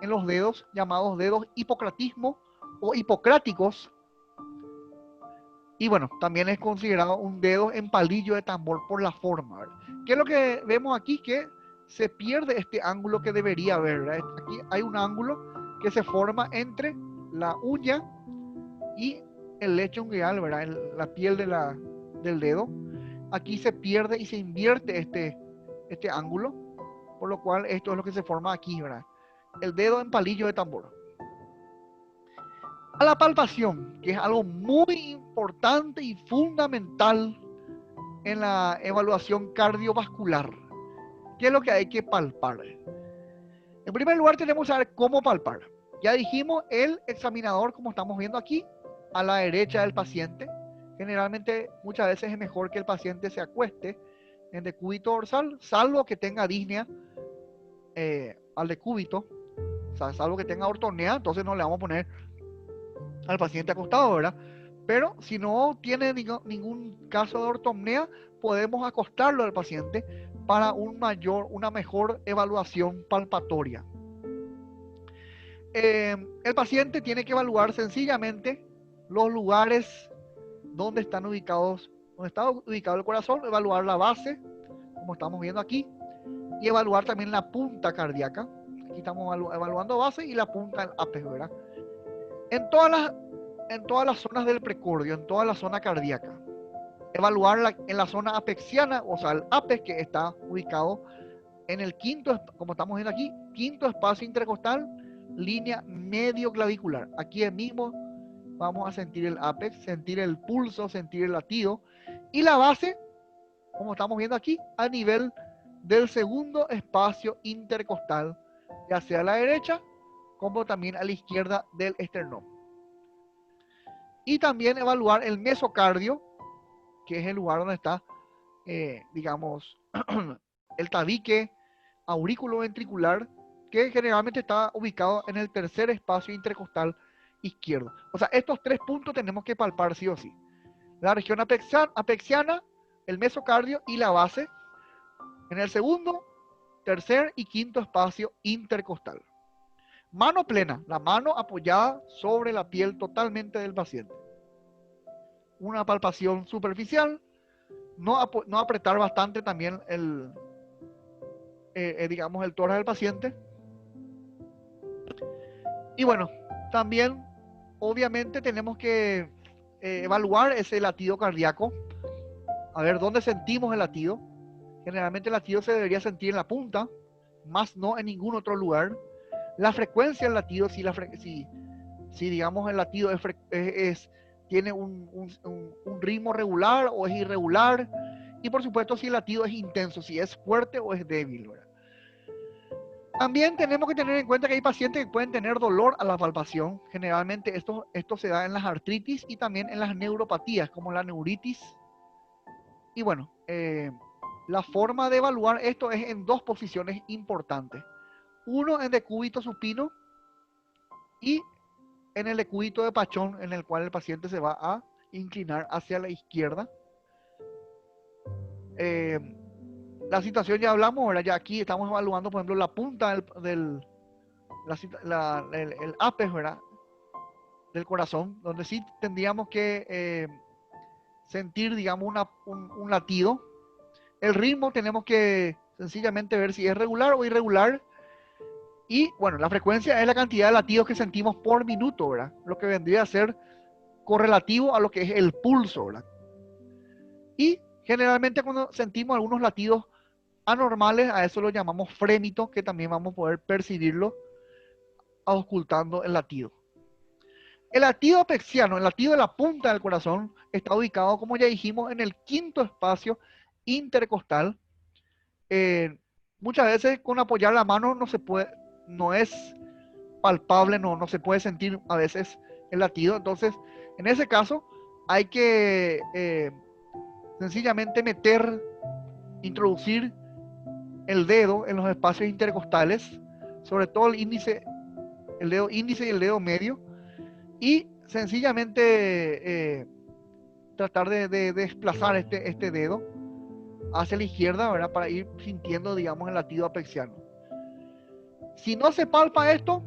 en los dedos, llamados dedos hipocratismo o hipocráticos. Y bueno, también es considerado un dedo en palillo de tambor por la forma, ¿verdad? ¿Qué es lo que vemos aquí? Que se pierde este ángulo que debería haber, ¿verdad? Aquí hay un ángulo que se forma entre la uña y el lecho ungueal, ¿verdad? La piel del dedo. Aquí se pierde y se invierte este ángulo, por lo cual esto es lo que se forma aquí, ¿verdad? El dedo en palillo de tambor. A la palpación, que es algo muy importante y fundamental en la evaluación cardiovascular. ¿Qué es lo que hay que palpar? En primer lugar tenemos que saber cómo palpar. Ya dijimos, el examinador, como estamos viendo aquí, a la derecha del paciente. Generalmente, muchas veces es mejor que el paciente se acueste en decúbito dorsal, salvo que tenga disnea al decúbito, o sea, salvo que tenga ortonea, entonces no le vamos a poner al paciente acostado, ¿verdad? Pero si no tiene ningún caso de ortomnea, podemos acostarlo al paciente para una mejor evaluación palpatoria. El paciente tiene que evaluar sencillamente los lugares donde está ubicado el corazón, evaluar la base, como estamos viendo aquí, y evaluar también la punta cardíaca. Aquí estamos evaluando base y la punta del apex, ¿verdad? En todas las zonas del precordio, en toda la zona cardíaca. Evaluar en la zona apexiana, o sea, el apex que está ubicado en el quinto, como estamos viendo aquí, quinto espacio intercostal, línea medio clavicular. Aquí mismo vamos a sentir el apex, sentir el pulso, sentir el latido. Y la base, como estamos viendo aquí, a nivel del segundo espacio intercostal, ya sea a la derecha como también a la izquierda del esternón. Y también evaluar el mesocardio, que es el lugar donde está, digamos, el tabique aurículo-ventricular, que generalmente está ubicado en el tercer espacio intercostal izquierdo. O sea, estos 3 puntos tenemos que palpar sí o sí. La región apexiana, el mesocardio y la base en el segundo, tercer y quinto espacio intercostal. Mano plena, la mano apoyada sobre la piel totalmente del paciente. Una palpación superficial, no apretar bastante también digamos, el tórax del paciente. Y bueno, también obviamente tenemos que evaluar ese latido cardíaco, a ver dónde sentimos el latido. Generalmente el latido se debería sentir en la punta, más no en ningún otro lugar. La frecuencia del latido, si digamos el latido tiene un ritmo regular o es irregular, y por supuesto si el latido es intenso, si es fuerte o es débil, ¿verdad? También tenemos que tener en cuenta que hay pacientes que pueden tener dolor a la palpación. Generalmente esto se da en las artritis y también en las neuropatías, como la neuritis. Y bueno, la forma de evaluar esto es en 2 posiciones importantes. Uno en decúbito supino y en el decúbito de Pachón, en el cual el paciente se va a inclinar hacia la izquierda. La situación ya hablamos, ahora ya aquí estamos evaluando, por ejemplo, la punta el apex, ¿verdad? Del corazón, donde sí tendríamos que sentir, digamos, un latido. El ritmo tenemos que sencillamente ver si es regular o irregular. Y bueno, la frecuencia es la cantidad de latidos que sentimos por minuto, ¿verdad? Lo que vendría a ser correlativo a lo que es el pulso, ¿verdad? Y generalmente cuando sentimos algunos latidos anormales, a eso lo llamamos frémito, que también vamos a poder percibirlo auscultando el latido. El latido apexiano, el latido de la punta del corazón, está ubicado, como ya dijimos, en el quinto espacio intercostal. Muchas veces con apoyar la mano no es palpable, no se puede sentir a veces el latido. Entonces, en ese caso, hay que sencillamente introducir el dedo en los espacios intercostales, sobre todo el dedo índice y el dedo medio, y sencillamente tratar de desplazar este dedo hacia la izquierda, ¿verdad? Para ir sintiendo, digamos, el latido apexiano. Si no se palpa esto,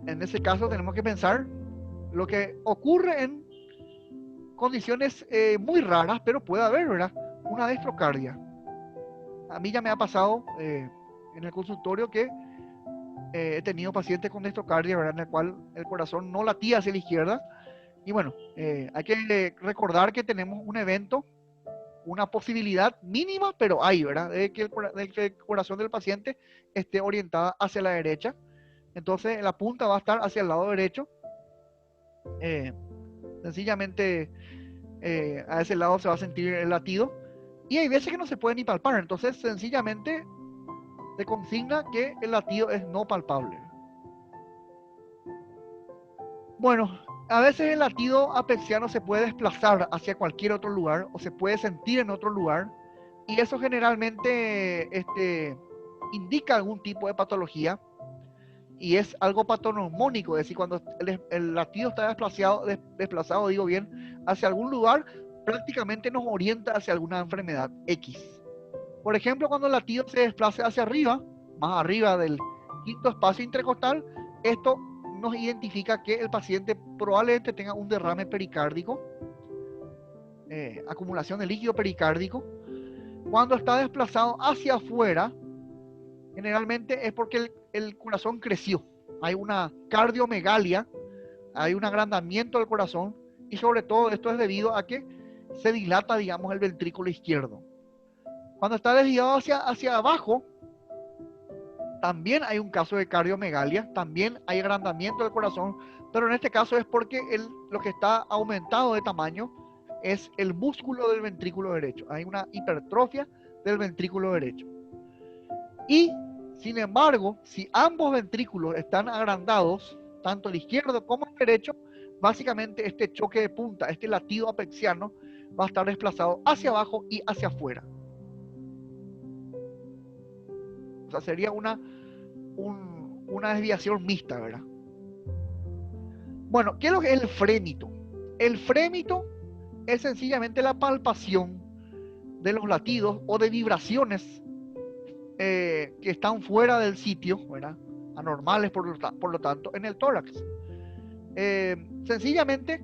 en ese caso tenemos que pensar lo que ocurre en condiciones muy raras, pero puede haber, ¿verdad? Una destrocardia. A mí ya me ha pasado en el consultorio que he tenido pacientes con destrocardia, ¿verdad? En el cual el corazón no latía hacia la izquierda. Y bueno, hay que recordar que tenemos un evento, una posibilidad mínima, pero hay, ¿verdad? De que el corazón del paciente esté orientada hacia la derecha. Entonces la punta va a estar hacia el lado derecho. Sencillamente a ese lado se va a sentir el latido. Y hay veces que no se puede ni palpar. Entonces sencillamente se consigna que el latido es no palpable. Bueno, a veces el latido apexiano se puede desplazar hacia cualquier otro lugar o se puede sentir en otro lugar, y eso generalmente indica algún tipo de patología, y es algo patognomónico, es decir, cuando el latido está desplazado, digo bien, hacia algún lugar, prácticamente nos orienta hacia alguna enfermedad X. Por ejemplo, cuando el latido se desplaza hacia arriba, más arriba del quinto espacio intercostal, esto nos identifica que el paciente probablemente tenga un derrame pericárdico, acumulación de líquido pericárdico. Cuando está desplazado hacia afuera, generalmente es porque el corazón creció. Hay una cardiomegalia, hay un agrandamiento del corazón y sobre todo esto es debido a que se dilata, digamos, el ventrículo izquierdo. Cuando está desviado hacia abajo, también hay un caso de cardiomegalia, también hay agrandamiento del corazón, pero en este caso es porque lo que está aumentado de tamaño es el músculo del ventrículo derecho. Hay una hipertrofia del ventrículo derecho. Y, sin embargo, si ambos ventrículos están agrandados, tanto el izquierdo como el derecho, básicamente este choque de punta, este latido apexiano, va a estar desplazado hacia abajo y hacia afuera. O sea, sería una desviación mixta, ¿verdad? Bueno, ¿qué es lo que es el frémito? El frémito es sencillamente la palpación de los latidos o de vibraciones que están fuera del sitio, ¿verdad? Anormales por lo tanto, en el tórax. Sencillamente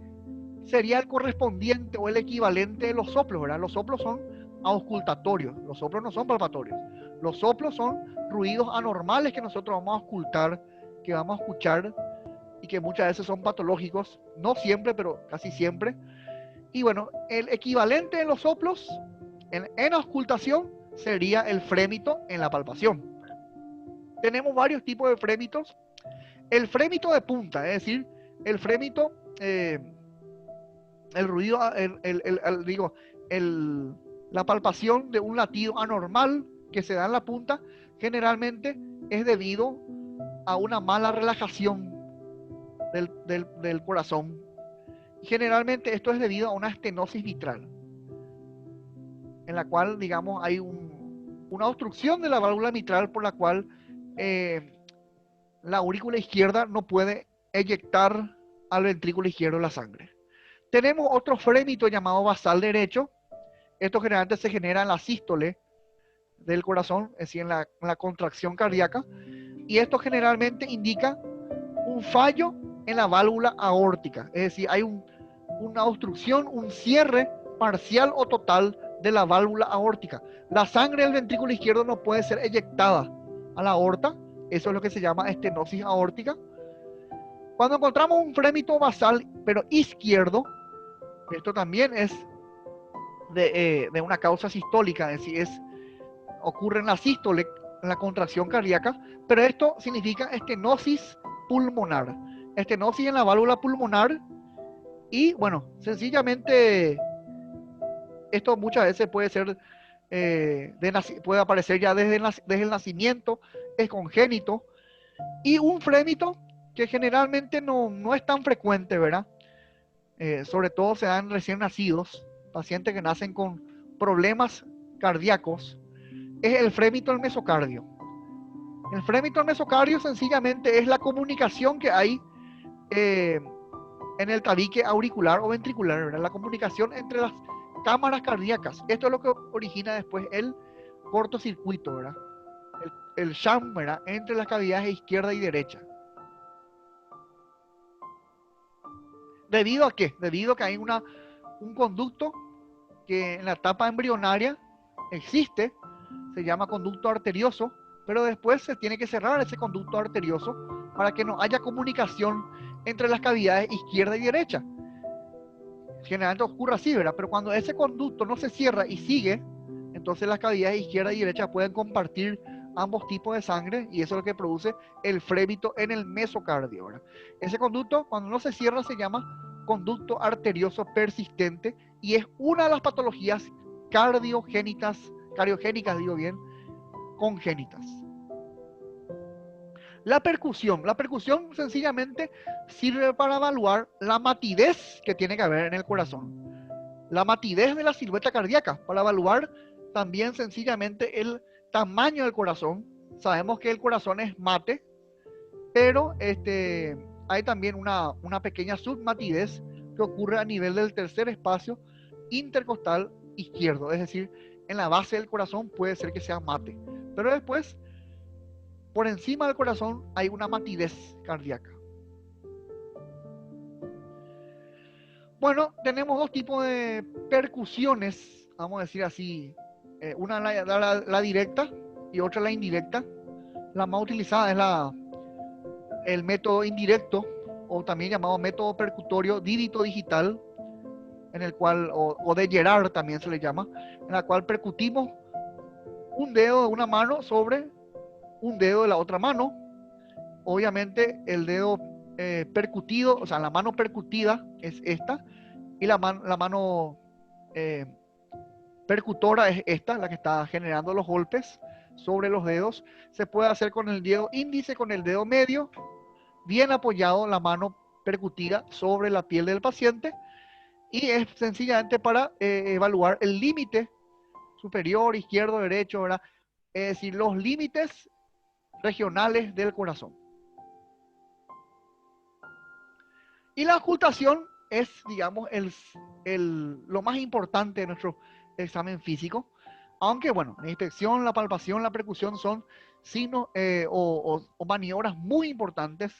sería el correspondiente o el equivalente de los soplos, ¿verdad? Los soplos son auscultatorios, los soplos no son palpatorios. Los soplos son ruidos anormales que nosotros vamos a auscultar, que vamos a escuchar y que muchas veces son patológicos, no siempre, pero casi siempre. Y bueno, el equivalente de los soplos en auscultación sería el frémito en la palpación. Tenemos varios tipos de frémitos. El frémito de punta, es decir, el frémito, el ruido, la palpación de un latido anormal que se da en la punta, generalmente es debido a una mala relajación del corazón. Generalmente esto es debido a una estenosis mitral, en la cual, digamos, hay una obstrucción de la válvula mitral por la cual la aurícula izquierda no puede eyectar al ventrículo izquierdo la sangre. Tenemos otro frémito llamado basal derecho. Esto generalmente se genera en la sístole del corazón, es decir, en la contracción cardíaca. Y esto generalmente indica un fallo en la válvula aórtica. Es decir, hay una obstrucción, un cierre parcial o total de la válvula aórtica. La sangre del ventrículo izquierdo no puede ser eyectada a la aorta. Eso es lo que se llama estenosis aórtica. Cuando encontramos un frémito basal, pero izquierdo, esto también es de una causa sistólica, es decir, ocurre en la sístole, en la contracción cardíaca, pero esto significa estenosis pulmonar, estenosis en la válvula pulmonar. Y bueno, sencillamente esto muchas veces puede ser puede aparecer ya desde el nacimiento, es congénito. Y un frémito que generalmente no es tan frecuente, ¿verdad? Sobre todo se dan recién nacidos, pacientes que nacen con problemas cardíacos, es el frémito al mesocardio. El frémito al mesocardio sencillamente es la comunicación que hay en el tabique auricular o ventricular, ¿verdad? La comunicación entre las cámaras cardíacas. Esto es lo que origina después el cortocircuito, ¿verdad? El sham, ¿verdad? Entre las cavidades izquierda y derecha. ¿Debido a qué? Debido a que hay un conducto que en la etapa embrionaria existe, se llama conducto arterioso, pero después se tiene que cerrar ese conducto arterioso para que no haya comunicación entre las cavidades izquierda y derecha. Generalmente ocurre así, ¿verdad? Pero cuando ese conducto no se cierra y sigue, entonces las cavidades izquierda y derecha pueden compartir ambos tipos de sangre y eso es lo que produce el frémito en el mesocardio, ¿verdad? Ese conducto, cuando no se cierra, se llama conducto arterioso persistente y es una de las patologías cardiogénicas, digo bien, congénitas. La percusión sencillamente sirve para evaluar la matidez que tiene que haber en el corazón. La matidez de la silueta cardíaca, para evaluar también sencillamente el tamaño del corazón. Sabemos que el corazón es mate, pero hay también una pequeña submatidez que ocurre a nivel del tercer espacio intercostal izquierdo, es decir, en la base del corazón puede ser que sea mate, pero después por encima del corazón hay una matidez cardíaca. Bueno, tenemos dos tipos de percusiones, vamos a decir así, una la directa y otra la indirecta. la más utilizada es el método indirecto, o también llamado método percutorio dígito digital, en el cual, o de Gerard también se le llama, en la cual percutimos un dedo de una mano sobre un dedo de la otra mano. Obviamente el dedo percutido, o sea, la mano percutida es esta, y la mano percutora es esta, la que está generando los golpes sobre los dedos. Se puede hacer con el dedo índice, con el dedo medio, bien apoyado la mano percutida sobre la piel del paciente, y es sencillamente para evaluar el límite superior, izquierdo, derecho, ¿verdad? Es decir, los límites regionales del corazón. Y la ocultación es, digamos, lo más importante de nuestro examen físico. Aunque, bueno, la inspección, la palpación, la percusión son signos o maniobras muy importantes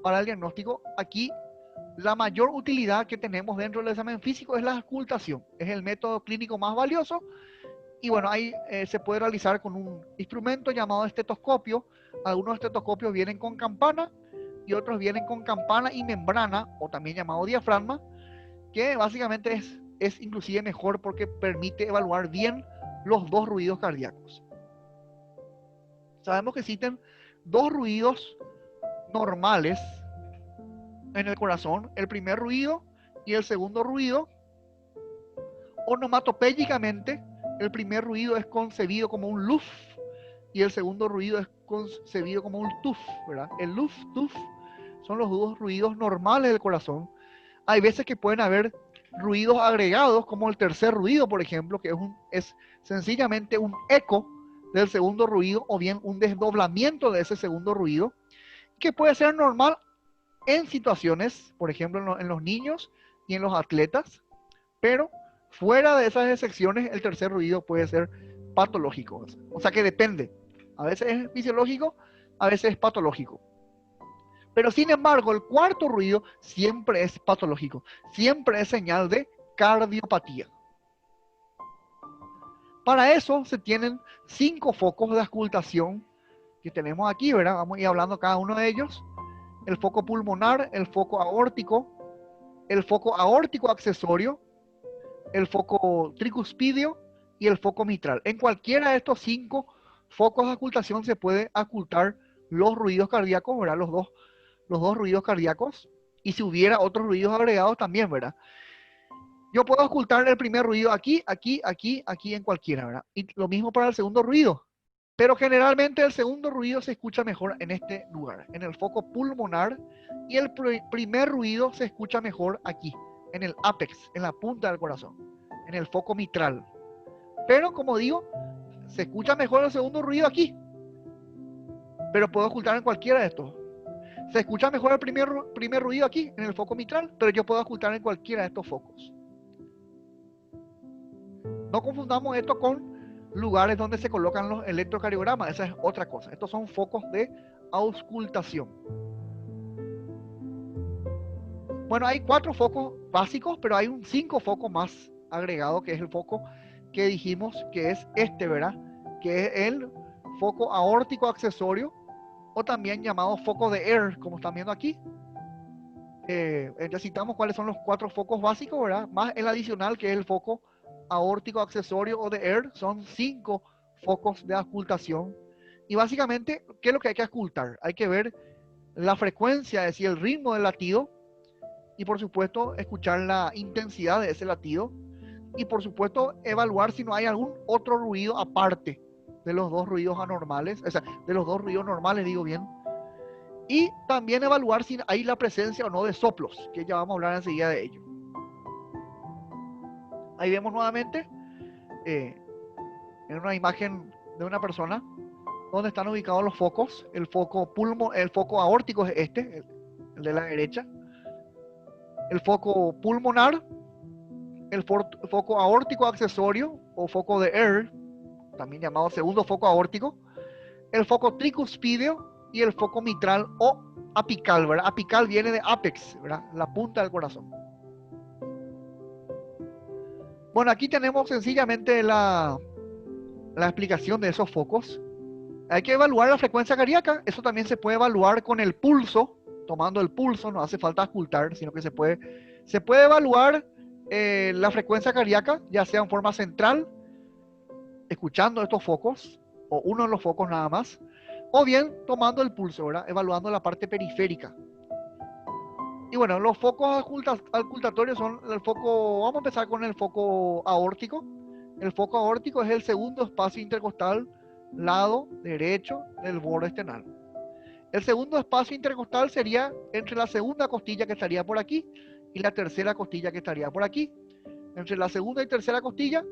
para el diagnóstico. Aquí, la mayor utilidad que tenemos dentro del examen físico es la ocultación. Es el método clínico más valioso. Y bueno, ahí se puede realizar con un instrumento llamado estetoscopio. Algunos estetoscopios vienen con campana y otros vienen con campana y membrana, o también llamado diafragma, que básicamente es inclusive mejor porque permite evaluar bien los dos ruidos cardíacos. Sabemos que existen dos ruidos normales en el corazón, el primer ruido y el segundo ruido. Onomatopéyicamente, el primer ruido es concebido como un luf y el segundo ruido es concebido como un tuf, ¿verdad? El luf, tuf son los dos ruidos normales del corazón. Hay veces que pueden haber ruidos agregados, como el tercer ruido, por ejemplo, que es sencillamente un eco del segundo ruido, o bien un desdoblamiento de ese segundo ruido, que puede ser normal en situaciones, por ejemplo, en los niños y en los atletas, pero fuera de esas excepciones, el tercer ruido puede ser patológico. O sea que depende. A veces es fisiológico, a veces es patológico. Pero sin embargo, el cuarto ruido siempre es patológico. Siempre es señal de cardiopatía. Para eso se tienen 5 focos de auscultación que tenemos aquí, ¿verdad? Vamos a ir hablando cada uno de ellos. El foco pulmonar, el foco aórtico, el foco aórtico accesorio, el foco tricuspidio y el foco mitral. En cualquiera de estos 5 focos de auscultación se puede auscultar los ruidos cardíacos, ¿verdad? Los dos ruidos cardíacos, y si hubiera otros ruidos agregados también, ¿verdad? Yo puedo auscultar el primer ruido aquí, aquí, aquí, aquí, en cualquiera, ¿verdad? Y lo mismo para el segundo ruido. Pero generalmente el segundo ruido se escucha mejor en este lugar, en el foco pulmonar, y el primer ruido se escucha mejor aquí, en el ápex, en la punta del corazón, en el foco mitral. Pero como digo, se escucha mejor el segundo ruido aquí, pero puedo ocultar en cualquiera de estos. Se escucha mejor el primer ruido aquí, en el foco mitral, pero yo puedo ocultar en cualquiera de estos focos. No confundamos esto con lugares donde se colocan los electrocardiogramas, esa es otra cosa. Estos son focos de auscultación. Bueno, hay 4 focos básicos, pero hay un 5 focos más agregado, que es el foco que dijimos que es este, ¿verdad? Que es el foco aórtico accesorio, o también llamado foco de Air, como están viendo aquí. Ya citamos cuáles son los 4 focos básicos, ¿verdad? Más el adicional, que es el foco aórtico accesorio o de Air, son 5 focos de auscultación. Y básicamente, ¿qué es lo que hay que auscultar? Hay que ver la frecuencia, es decir, el ritmo del latido, y por supuesto escuchar la intensidad de ese latido, y por supuesto evaluar si no hay algún otro ruido aparte de los dos ruidos anormales, o sea, de los dos ruidos normales, digo bien, y también evaluar si hay la presencia o no de soplos, que ya vamos a hablar enseguida de ello. Ahí vemos nuevamente en una imagen de una persona donde están ubicados los focos. El foco aórtico es este, el de la derecha. El foco pulmonar, el foco aórtico accesorio o foco de Air, también llamado segundo foco aórtico, el foco tricuspidio y el foco mitral o apical, ¿verdad? Apical viene de apex, ¿verdad? La punta del corazón. Bueno, aquí tenemos sencillamente la explicación de esos focos. Hay que evaluar la frecuencia cardíaca. Eso también se puede evaluar con el pulso, tomando el pulso, no hace falta ocultar, sino que se puede evaluar la frecuencia cardíaca, ya sea en forma central, escuchando estos focos, o uno de los focos nada más, o bien tomando el pulso, ¿verdad? Evaluando la parte periférica. Y bueno, los focos auscultatorios son el foco, vamos a empezar con el foco aórtico. El foco aórtico es el segundo espacio intercostal, lado derecho del borde esternal. El segundo espacio intercostal sería entre la segunda costilla que estaría por aquí y la tercera costilla que estaría por aquí. Entre la segunda y tercera costilla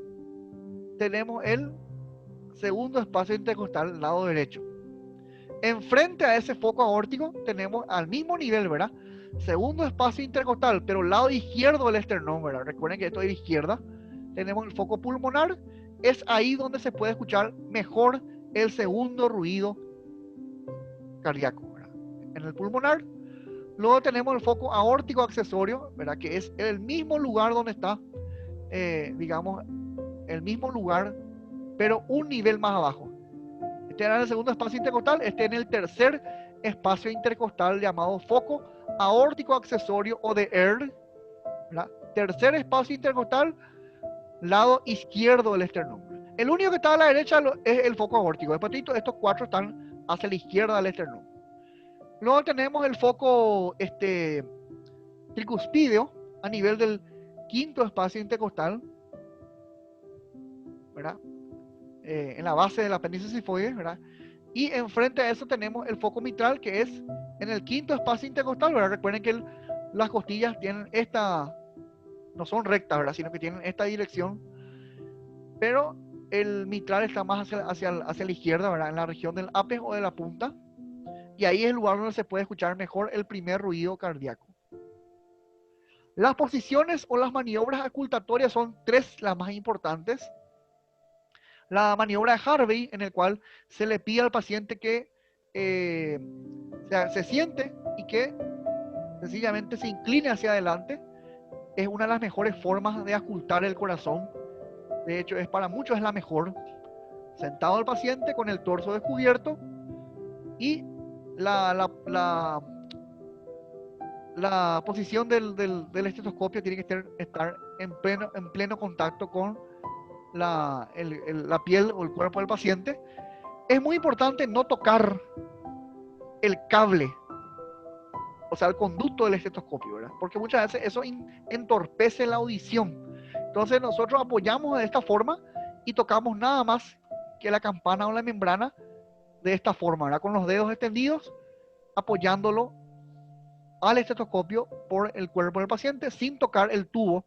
tenemos el segundo espacio intercostal, lado derecho. Enfrente a ese foco aórtico tenemos al mismo nivel, ¿verdad? Segundo espacio intercostal, pero lado izquierdo del esternón, ¿verdad? Recuerden que esto es de izquierda. Tenemos el foco pulmonar. Es ahí donde se puede escuchar mejor el segundo ruido cardíaco, ¿verdad? En el pulmonar. Luego tenemos el foco aórtico accesorio, ¿verdad? Que es el mismo lugar donde está, digamos, el mismo lugar, pero un nivel más abajo. Este era el segundo espacio intercostal, este en el tercer espacio intercostal llamado foco aórtico accesorio o de EAR, ¿verdad? Tercer espacio intercostal, lado izquierdo del esternón. El único que está a la derecha es el foco aórtico. Después estos cuatro están hacia la izquierda del esternón. Luego tenemos el foco tricuspideo a nivel del quinto espacio intercostal, ¿verdad? En la base del apéndice cifoide, ¿verdad? Y enfrente a eso tenemos el foco mitral, que es en el quinto espacio intercostal, ¿verdad? Recuerden que las costillas tienen no son rectas, ¿verdad? Sino que tienen esta dirección, pero el mitral está más hacia la izquierda, ¿verdad? En la región del ápex o de la punta, y ahí es el lugar donde se puede escuchar mejor el primer ruido cardíaco. Las posiciones o las maniobras auscultatorias son tres las más importantes. La maniobra de Harvey, en el cual se le pide al paciente que se siente y que sencillamente se incline hacia adelante, es una de las mejores formas de auscultar el corazón. De hecho, para muchos es la mejor. Sentado el paciente con el torso descubierto y la posición del estetoscopio tiene que estar en pleno contacto con la piel o el cuerpo del paciente. Es muy importante no tocar el cable, o sea, el conducto del estetoscopio, ¿verdad? Porque muchas veces eso entorpece la audición. Entonces nosotros apoyamos de esta forma y tocamos nada más que la campana o la membrana de esta forma, ¿verdad? Con los dedos extendidos, apoyándolo al estetoscopio por el cuerpo del paciente sin tocar el tubo,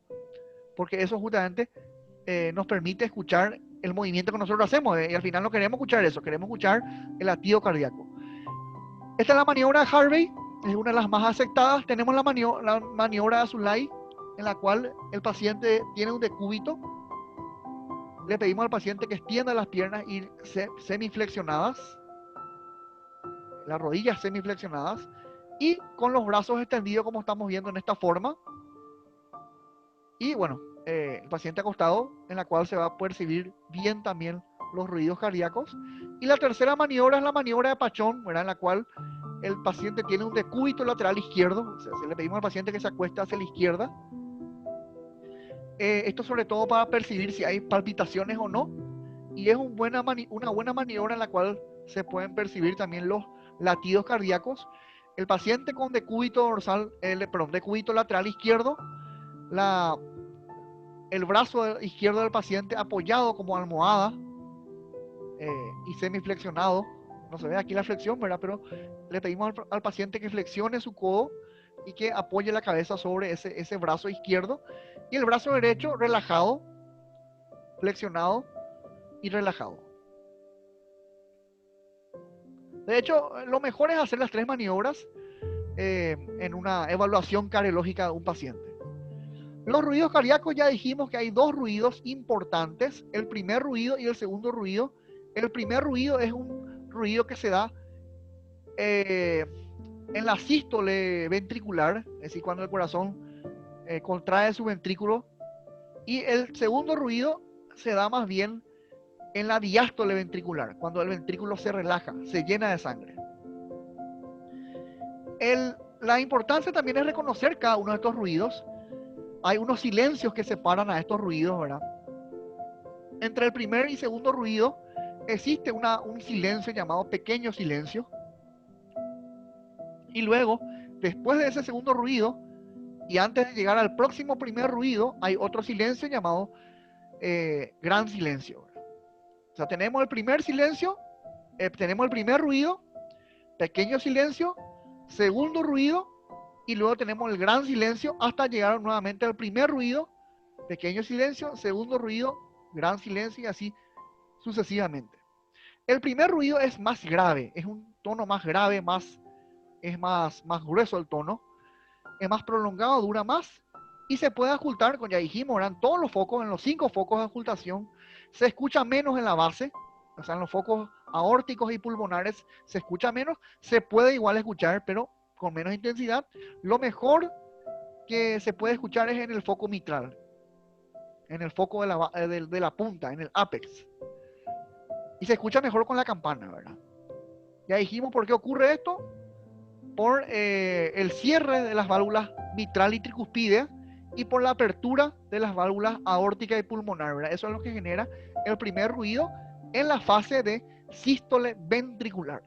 porque eso justamente nos permite escuchar el movimiento que nosotros hacemos, y al final no queremos escuchar eso, queremos escuchar el latido cardíaco. Esta es la maniobra de Harvey, es una de las más aceptadas. Tenemos la maniobra de Azoulay, en la cual el paciente tiene un decúbito. Le pedimos al paciente que extienda las piernas y semiflexionadas, las rodillas semiflexionadas, y con los brazos extendidos como estamos viendo en esta forma. Y bueno, el paciente acostado, en la cual se va a percibir bien también los ruidos cardíacos. Y la tercera maniobra es la maniobra de Pachón, ¿verdad? En la cual el paciente tiene un decúbito lateral izquierdo, o sea, le pedimos al paciente que se acueste hacia la izquierda. Esto sobre todo para percibir si hay palpitaciones o no, y es una buena maniobra en la cual se pueden percibir también los latidos cardíacos. El paciente con decúbito dorsal, decúbito lateral izquierdo, el brazo izquierdo del paciente apoyado como almohada y semiflexionado. No se ve aquí la flexión, ¿verdad? Pero le pedimos al paciente que flexione su codo y que apoye la cabeza sobre ese brazo izquierdo, y el brazo derecho relajado, flexionado y relajado. De hecho, lo mejor es hacer las tres maniobras en una evaluación cardiológica de un paciente. Los ruidos cardíacos, ya dijimos que hay dos ruidos importantes, el primer ruido y el segundo ruido. El primer ruido es un ruido que se da en la sístole ventricular, es decir, cuando el corazón contrae su ventrículo, y el segundo ruido se da más bien en la diástole ventricular, cuando el ventrículo se relaja, se llena de sangre. La importancia también es reconocer cada uno de estos ruidos. Hay unos silencios que separan a estos ruidos, ¿verdad? Entre el primer y segundo ruido existe un silencio llamado pequeño silencio. Y luego, después de ese segundo ruido, y antes de llegar al próximo primer ruido, hay otro silencio llamado gran silencio. O sea, tenemos el primer silencio, tenemos el primer ruido, pequeño silencio, segundo ruido, y luego tenemos el gran silencio hasta llegar nuevamente al primer ruido, pequeño silencio, segundo ruido, gran silencio y así sucesivamente. El primer ruido es más grave, es un tono más grave, es más grueso el tono, es más prolongado, dura más y se puede ocultar, como ya dijimos, eran todos los focos, en los 5 focos de ocultación, se escucha menos en la base, o sea, en los focos aórticos y pulmonares se escucha menos, se puede igual escuchar, pero con menos intensidad. Lo mejor que se puede escuchar es en el foco mitral, en el foco de la punta, en el ápex. Y se escucha mejor con la campana, ¿verdad? Ya dijimos por qué ocurre esto, por el cierre de las válvulas mitral y tricuspidea y por la apertura de las válvulas aórtica y pulmonar, ¿verdad? Eso es lo que genera el primer ruido en la fase de sístole ventricular.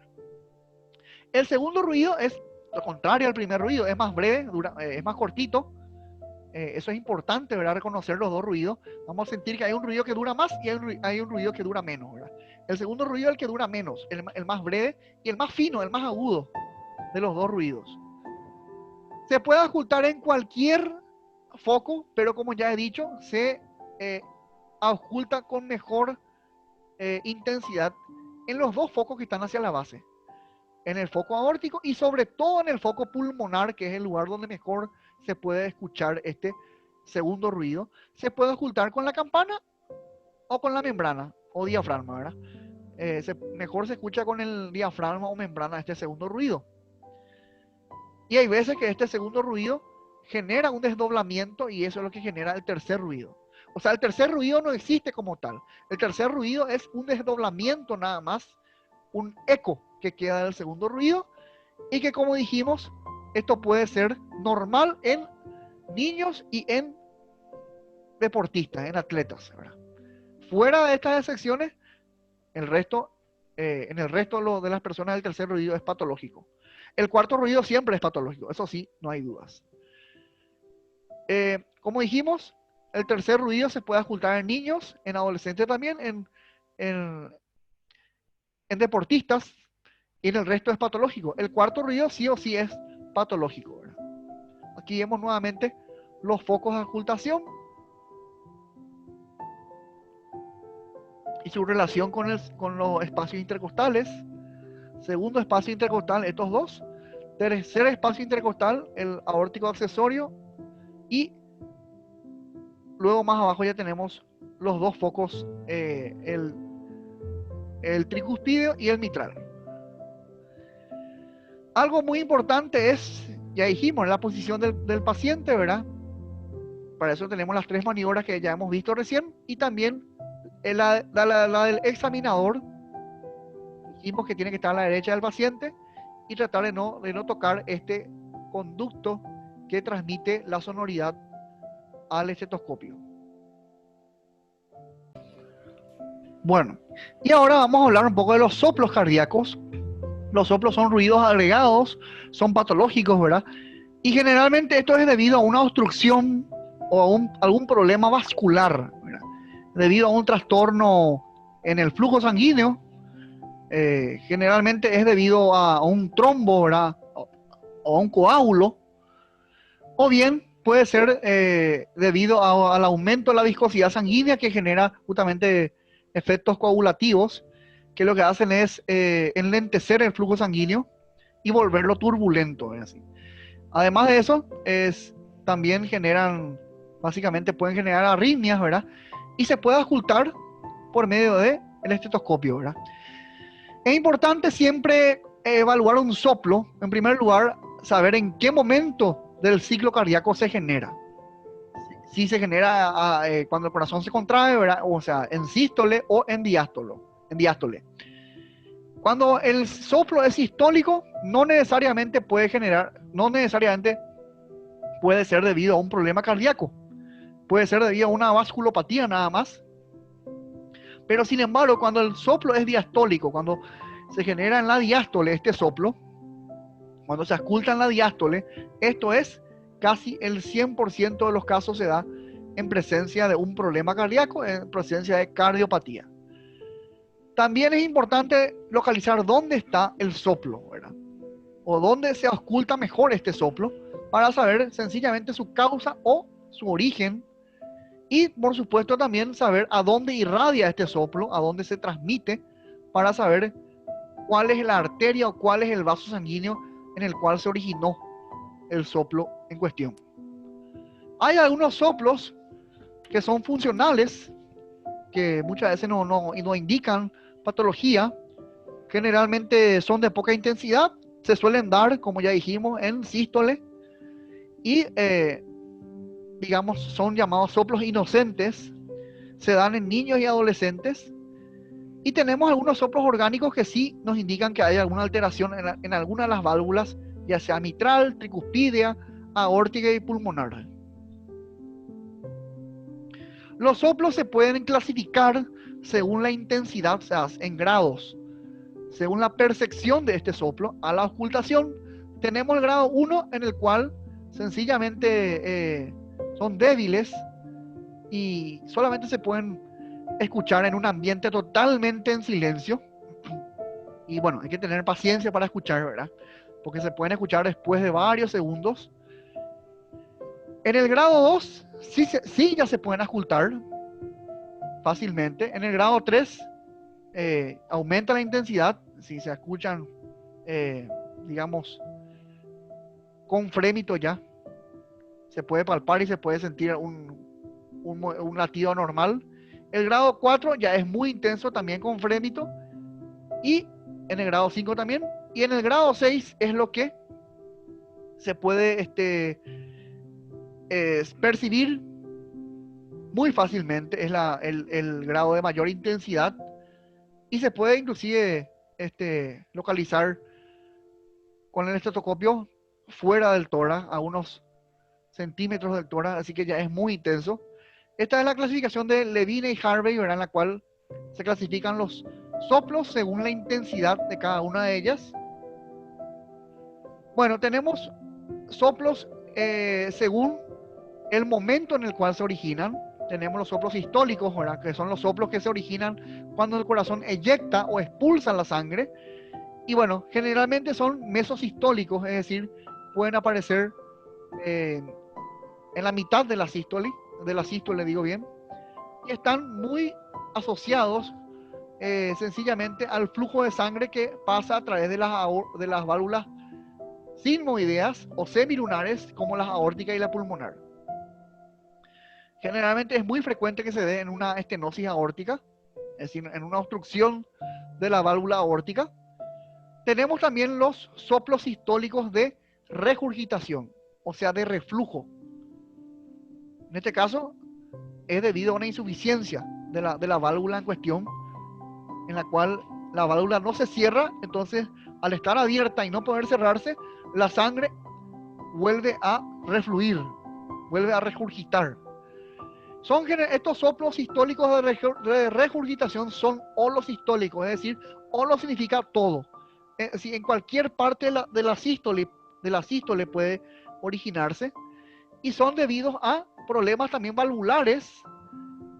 El segundo ruido es lo contrario al primer ruido, es más breve, es más cortito. Eso es importante, ¿verdad? Reconocer los dos ruidos. Vamos a sentir que hay un ruido que dura más y hay un ruido que dura menos, ¿verdad? El segundo ruido es el que dura menos, el más breve y el más fino, el más agudo de los dos ruidos. Se puede ocultar en cualquier foco, pero como ya he dicho, se oculta con mejor intensidad en los dos focos que están hacia la base. En el foco aórtico y sobre todo en el foco pulmonar, que es el lugar donde mejor se puede escuchar este segundo ruido. Se puede ocultar con la campana o con la membrana o diafragma, ¿verdad? Mejor se escucha con el diafragma o membrana este segundo ruido. Y hay veces que este segundo ruido genera un desdoblamiento y eso es lo que genera el tercer ruido. O sea, el tercer ruido no existe como tal. El tercer ruido es un desdoblamiento nada más, un eco que queda del segundo ruido y que, como dijimos, esto puede ser normal en niños y en deportistas, en atletas, ¿verdad? Fuera de estas excepciones, en el resto de las personas el tercer ruido es patológico. El cuarto ruido siempre es patológico, eso sí, no hay dudas. Como dijimos, el tercer ruido se puede ocultar en niños, en adolescentes también, en deportistas, y en el resto es patológico. El cuarto ruido sí o sí es patológico, ¿verdad? Aquí vemos nuevamente los focos de ocultación y su relación con los espacios intercostales. Segundo espacio intercostal, estos dos. Tercer espacio intercostal, el aórtico accesorio. Y luego más abajo ya tenemos los dos focos, el tricuspideo y el mitral. Algo muy importante es, ya dijimos, la posición del paciente, ¿verdad? Para eso tenemos las 3 maniobras que ya hemos visto recién y también la del examinador. Dijimos que tiene que estar a la derecha del paciente y tratar de no tocar este conducto que transmite la sonoridad al estetoscopio. Bueno, y ahora vamos a hablar un poco de los soplos cardíacos. Los soplos son ruidos agregados, son patológicos, ¿verdad? Y generalmente esto es debido a una obstrucción o a algún problema vascular, ¿verdad? Debido a un trastorno en el flujo sanguíneo. Generalmente es debido a un trombo, ¿verdad? O a un coágulo. O bien puede ser debido al aumento de la viscosidad sanguínea que genera justamente efectos coagulativos, que lo que hacen es enlentecer el flujo sanguíneo y volverlo turbulento, ¿verdad? Así. Además de eso, también básicamente pueden generar arritmias, ¿verdad? Y se puede ocultar por medio del estetoscopio, ¿verdad? Es importante siempre evaluar un soplo. En primer lugar, saber en qué momento del ciclo cardíaco se genera. si se genera cuando el corazón se contrae, ¿verdad? O sea, en sístole o en diástole. Cuando el soplo es sistólico, no necesariamente puede ser debido a un problema cardíaco. Puede ser debido a una vasculopatía nada más. Pero sin embargo, cuando el soplo es diastólico, cuando se genera en la diástole este soplo, cuando se ausculta en la diástole, esto es casi el 100% de los casos se da en presencia de un problema cardíaco, en presencia de cardiopatía. También es importante localizar dónde está el soplo, ¿verdad? O dónde se ausculta mejor este soplo para saber sencillamente su causa o su origen. Y por supuesto también saber a dónde irradia este soplo, a dónde se transmite, para saber cuál es la arteria o cuál es el vaso sanguíneo en el cual se originó el soplo en cuestión. Hay algunos soplos que son funcionales, que muchas veces no indican patología, generalmente son de poca intensidad, se suelen dar, como ya dijimos, en sístole y digamos son llamados soplos inocentes, se dan en niños y adolescentes. Y tenemos algunos soplos orgánicos que sí nos indican que hay alguna alteración en alguna de las válvulas, ya sea mitral, tricuspidea, aórtica y pulmonar. Los soplos se pueden clasificar según la intensidad, o sea, en grados. Según la percepción de este soplo a la auscultación, tenemos el grado 1 en el cual sencillamente son débiles y solamente se pueden escuchar en un ambiente totalmente en silencio. Y bueno, hay que tener paciencia para escuchar, ¿verdad? Porque se pueden escuchar después de varios segundos. En el grado 2, sí ya se pueden auscultar fácilmente. En el grado 3, aumenta la intensidad. Si se escuchan, digamos, con frémito ya, se puede palpar y se puede sentir un latido anormal. El grado 4 ya es muy intenso también con frémito. Y en el grado 5 también. Y en el grado 6 es lo que se puede percibir muy fácilmente. Es el grado de mayor intensidad. Y se puede inclusive localizar con el estetoscopio fuera del tórax, a unos centímetros del tórax. Así que ya es muy intenso. Esta es la clasificación de Levine y Harvey, ¿verdad? En la cual se clasifican los soplos según la intensidad de cada una de ellas. Bueno, tenemos soplos según el momento en el cual se originan. Tenemos los soplos sistólicos, ¿verdad? Que son los soplos que se originan cuando el corazón eyecta o expulsa la sangre. Y bueno, generalmente son mesosistólicos, es decir, pueden aparecer en la mitad de la sístole, digo bien, y están muy asociados sencillamente al flujo de sangre que pasa a través de las válvulas sigmoideas o semilunares, como las aórtica y la pulmonar. Generalmente es muy frecuente que se dé en una estenosis aórtica, es decir, en una obstrucción de la válvula aórtica. Tenemos también los soplos sistólicos de regurgitación, o sea, de reflujo. En este caso es debido a una insuficiencia de la válvula en cuestión, en la cual la válvula no se cierra. Entonces, al estar abierta y no poder cerrarse, la sangre vuelve a refluir, vuelve a regurgitar. Estos soplos sistólicos de regurgitación son holosistólicos, es decir, holo significa todo. En cualquier parte de la sístole puede originarse, y son debidos a problemas también valvulares,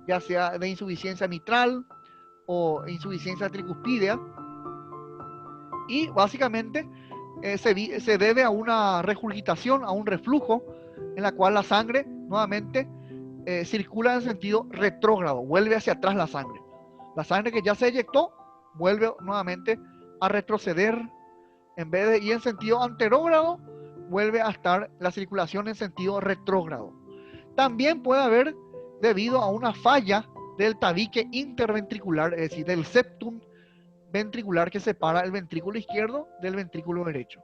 ya sea de insuficiencia mitral o insuficiencia tricuspidea, y básicamente se debe a una regurgitación, a un reflujo, en la cual la sangre nuevamente circula en sentido retrógrado, vuelve hacia atrás la sangre. La sangre que ya se eyectó vuelve nuevamente a retroceder, en vez de ir en sentido anterógrado, vuelve a estar la circulación en sentido retrógrado. También puede haber debido a una falla del tabique interventricular, es decir, del septum ventricular que separa el ventrículo izquierdo del ventrículo derecho.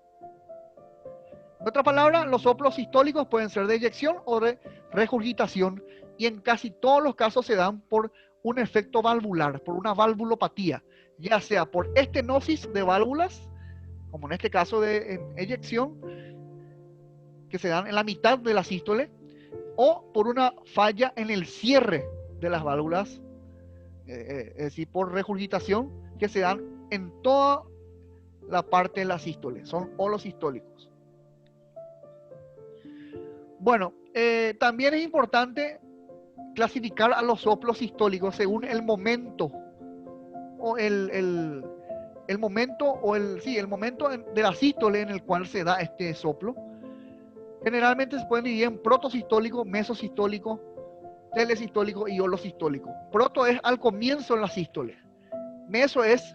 En otras palabras, los soplos sistólicos pueden ser de eyección o de regurgitación y en casi todos los casos se dan por un efecto valvular, por una valvulopatía, ya sea por estenosis de válvulas, como en este caso de eyección, que se dan en la mitad de la sístole, o por una falla en el cierre de las válvulas, es decir, por regurgitación, que se dan en toda la parte de la sístole, son holosistólicos. Bueno, también es importante clasificar a los soplos sistólicos según el momento o el momento o el momento de la sístole en el cual se da este soplo. Generalmente se pueden dividir en protosistólico, mesosistólico, telesistólico y holosistólico. Proto es al comienzo de la sístole, meso es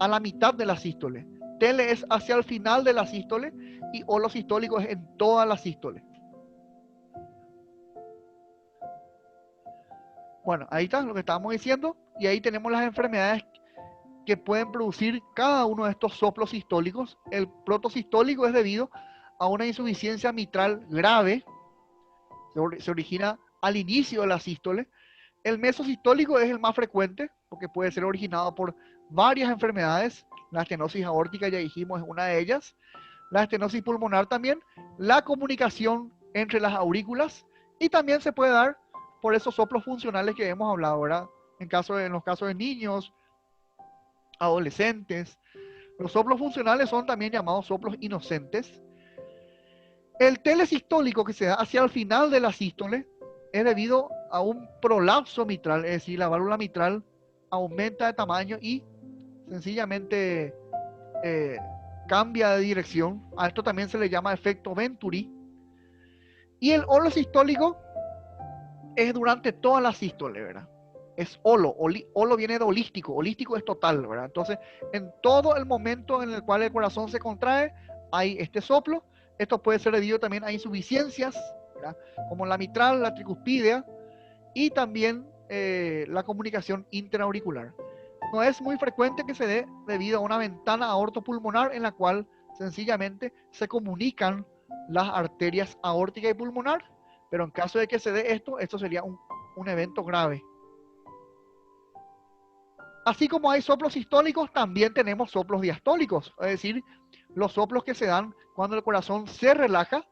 a la mitad de la sístole, tele es hacia el final de la sístole y holosistólico es en toda la sístole. Bueno, ahí está lo que estábamos diciendo y ahí tenemos las enfermedades que pueden producir cada uno de estos soplos sistólicos. El protosistólico es debido a una insuficiencia mitral grave, se origina al inicio de la sístole. El mesosistólico es el más frecuente porque puede ser originado por varias enfermedades. La estenosis aórtica, ya dijimos, es una de ellas. La estenosis pulmonar también. La comunicación entre las aurículas y también se puede dar por esos soplos funcionales que hemos hablado, ¿verdad? En los casos de niños, adolescentes. Los soplos funcionales son también llamados soplos inocentes. El telesistólico que se da hacia el final de la sístole es debido a un prolapso mitral, es decir, la válvula mitral aumenta de tamaño y sencillamente cambia de dirección. A esto también se le llama efecto Venturi. Y el holosistólico es durante toda la sístole, ¿verdad? Es holo viene de holístico es total, ¿verdad? Entonces, en todo el momento en el cual el corazón se contrae, hay este soplo. Esto puede ser debido también a insuficiencias, ¿verdad? Como la mitral, la tricuspidea y también la comunicación interauricular. No es muy frecuente que se dé debido a una ventana aortopulmonar en la cual sencillamente se comunican las arterias aórtica y pulmonar, pero en caso de que se dé esto sería un evento grave. Así como hay soplos sistólicos, también tenemos soplos diastólicos, es decir, los soplos que se dan cuando el corazón se relaja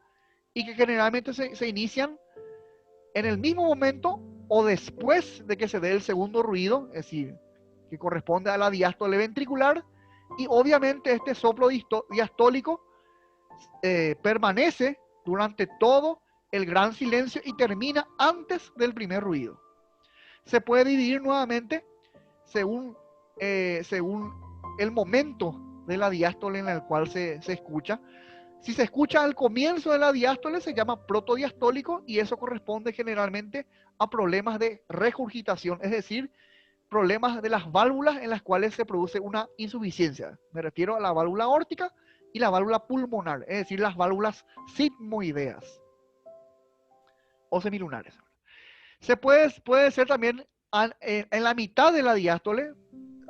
y que generalmente se inician en el mismo momento o después de que se dé el segundo ruido, es decir, que corresponde a la diástole ventricular, y obviamente este soplo diastólico permanece durante todo el gran silencio y termina antes del primer ruido. Se puede dividir nuevamente según el momento de la diástole en el cual se escucha. Si se escucha al comienzo de la diástole se llama protodiastólico y eso corresponde generalmente a problemas de regurgitación, es decir, problemas de las válvulas en las cuales se produce una insuficiencia. Me refiero a la válvula aórtica y la válvula pulmonar, es decir, las válvulas sigmoideas o semilunares. Puede ser también en la mitad de la diástole,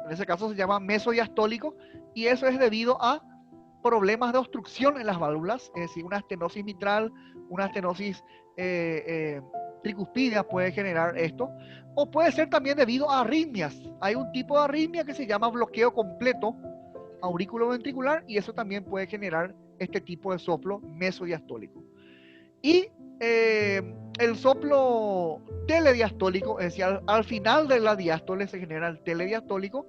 en ese caso se llama mesodiastólico, y eso es debido a problemas de obstrucción en las válvulas, es decir, una estenosis mitral, una estenosis tricuspidea puede generar esto, o puede ser también debido a arritmias. Hay un tipo de arritmia que se llama bloqueo completo auriculoventricular y eso también puede generar este tipo de soplo mesodiastólico. Y el soplo telediastólico, es decir, al final de la diástole se genera el telediastólico.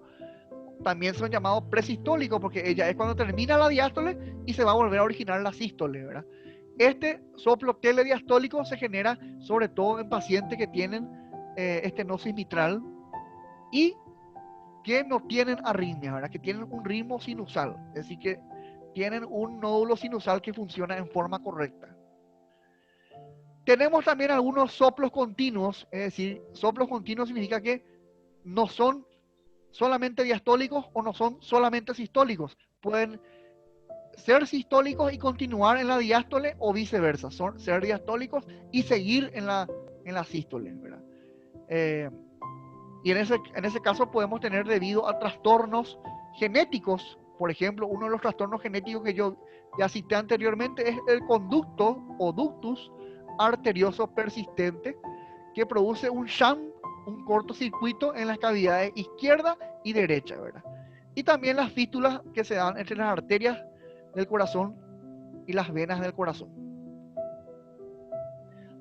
También son llamados presistólicos porque ella es cuando termina la diástole y se va a volver a originar la sístole, ¿verdad? Este soplo telediastólico se genera sobre todo en pacientes que tienen estenosis mitral y que no tienen arritmia, ¿verdad? Que tienen un ritmo sinusal, es decir, que tienen un nódulo sinusal que funciona en forma correcta. Tenemos también algunos soplos continuos, es decir, soplos continuos significa que no son solamente diastólicos o no son solamente sistólicos. Pueden ser sistólicos y continuar en la diástole o viceversa. Son ser diastólicos y seguir en la sístole, ¿verdad? Y en ese caso podemos tener debido a trastornos genéticos Por ejemplo, uno de los trastornos genéticos que yo ya cité anteriormente es el conducto o ductus arterioso persistente, que produce un shunt, un cortocircuito en las cavidades izquierda y derecha, ¿verdad? Y también las fístulas que se dan entre las arterias del corazón y las venas del corazón.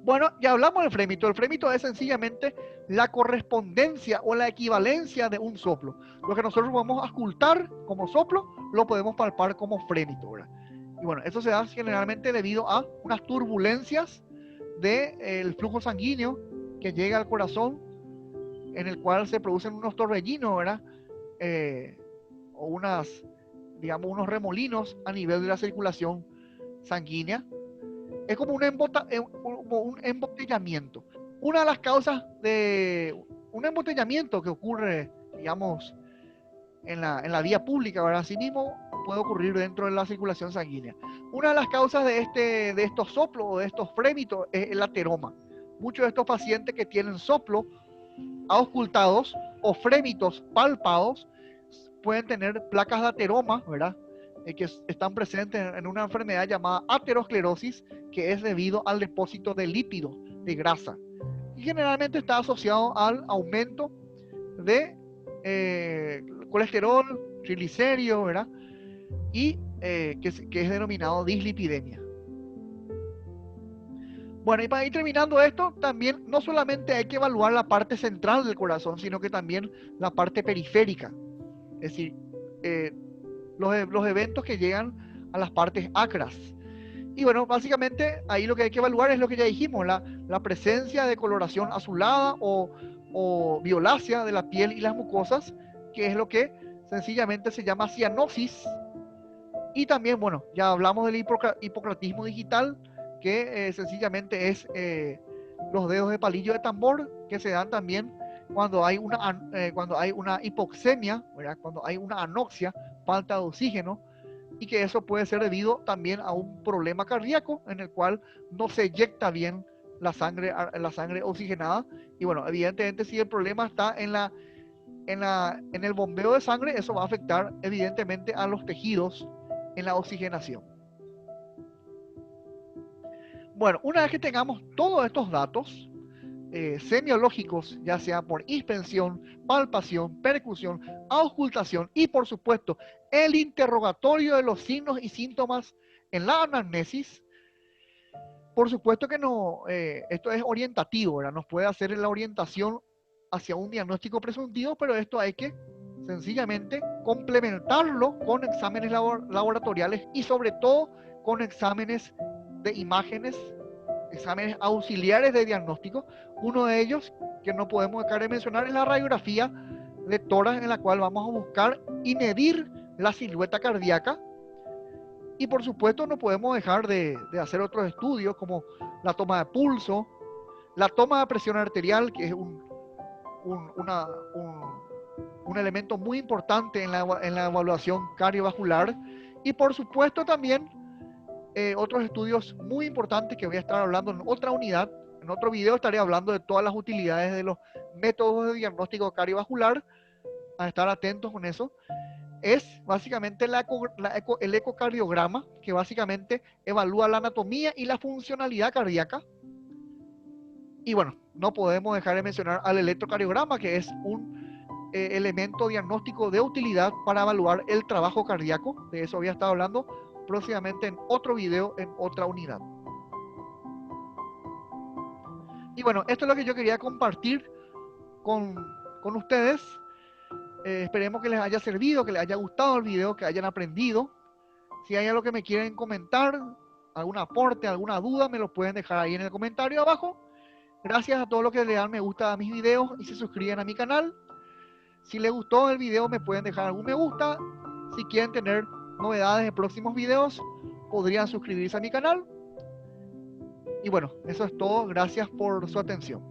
Bueno, ya hablamos del frémito. El frémito es sencillamente la correspondencia o la equivalencia de un soplo. Lo que nosotros podemos auscultar como soplo, lo podemos palpar como frémito, ¿verdad? Y bueno, eso se da generalmente debido a unas turbulencias del flujo sanguíneo que llega al corazón, en el cual se producen unos torbellinos, ¿verdad? O unos remolinos a nivel de la circulación sanguínea. Es como un embotellamiento. Una de las causas de un embotellamiento que ocurre, digamos, en la vía pública, ¿verdad? Así mismo puede ocurrir dentro de la circulación sanguínea. Una de las causas de estos soplos o de estos frémitos es el ateroma. Muchos de estos pacientes que tienen soplo auscultados o frémitos palpados pueden tener placas de ateroma, ¿verdad? Que están presentes en una enfermedad llamada aterosclerosis, que es debido al depósito de lípidos, de grasa. Y generalmente está asociado al aumento de colesterol, triglicéridos, ¿verdad? Y que es denominado dislipidemia. Bueno, y para ir terminando esto, también no solamente hay que evaluar la parte central del corazón, sino que también la parte periférica. Es decir, los eventos que llegan a las partes acras. Y bueno, básicamente ahí lo que hay que evaluar es lo que ya dijimos, la presencia de coloración azulada o violácea de la piel y las mucosas, que es lo que sencillamente se llama cianosis. Y también, bueno, ya hablamos del hipocratismo digital, que sencillamente es los dedos de palillo de tambor, que se dan también cuando hay una hipoxemia, ¿verdad? Cuando hay una anoxia, falta de oxígeno, y que eso puede ser debido también a un problema cardíaco en el cual no se eyecta bien la sangre oxigenada. Y bueno, evidentemente si el problema está en el bombeo de sangre, eso va a afectar evidentemente a los tejidos en la oxigenación. Bueno, una vez que tengamos todos estos datos semiológicos, ya sea por inspección, palpación, percusión, auscultación y por supuesto el interrogatorio de los signos y síntomas en la anamnesis, por supuesto que no, esto es orientativo, ¿verdad? Nos puede hacer la orientación hacia un diagnóstico presuntivo, pero esto hay que sencillamente complementarlo con exámenes laboratoriales y sobre todo con exámenes de imágenes, exámenes auxiliares de diagnóstico. Uno de ellos que no podemos dejar de mencionar es la radiografía de tórax, en la cual vamos a buscar y medir la silueta cardíaca. Y por supuesto no podemos dejar de hacer otros estudios como la toma de pulso, la toma de presión arterial, que es un elemento muy importante en la evaluación cardiovascular. Y por supuesto también otros estudios muy importantes que voy a estar hablando en otra unidad. En otro video estaré hablando de todas las utilidades de los métodos de diagnóstico cardiovascular. A estar atentos con eso. Es básicamente el ecocardiograma, que básicamente evalúa la anatomía y la funcionalidad cardíaca. Y bueno, no podemos dejar de mencionar al electrocardiograma, que es un elemento diagnóstico de utilidad para evaluar el trabajo cardíaco. De eso voy a estar hablando próximamente en otro video, en otra unidad. Y bueno, esto es lo que yo quería compartir con ustedes. Esperemos que les haya servido, que les haya gustado el video, que hayan aprendido. Si hay algo que me quieren comentar, algún aporte, alguna duda, me lo pueden dejar ahí en el comentario abajo. Gracias a todos los que le dan me gusta a mis videos y se suscriben a mi canal. Si les gustó el video, me pueden dejar algún me gusta. Si quieren tener novedades de próximos videos, podrían suscribirse a mi canal. Y bueno, eso es todo. Gracias por su atención.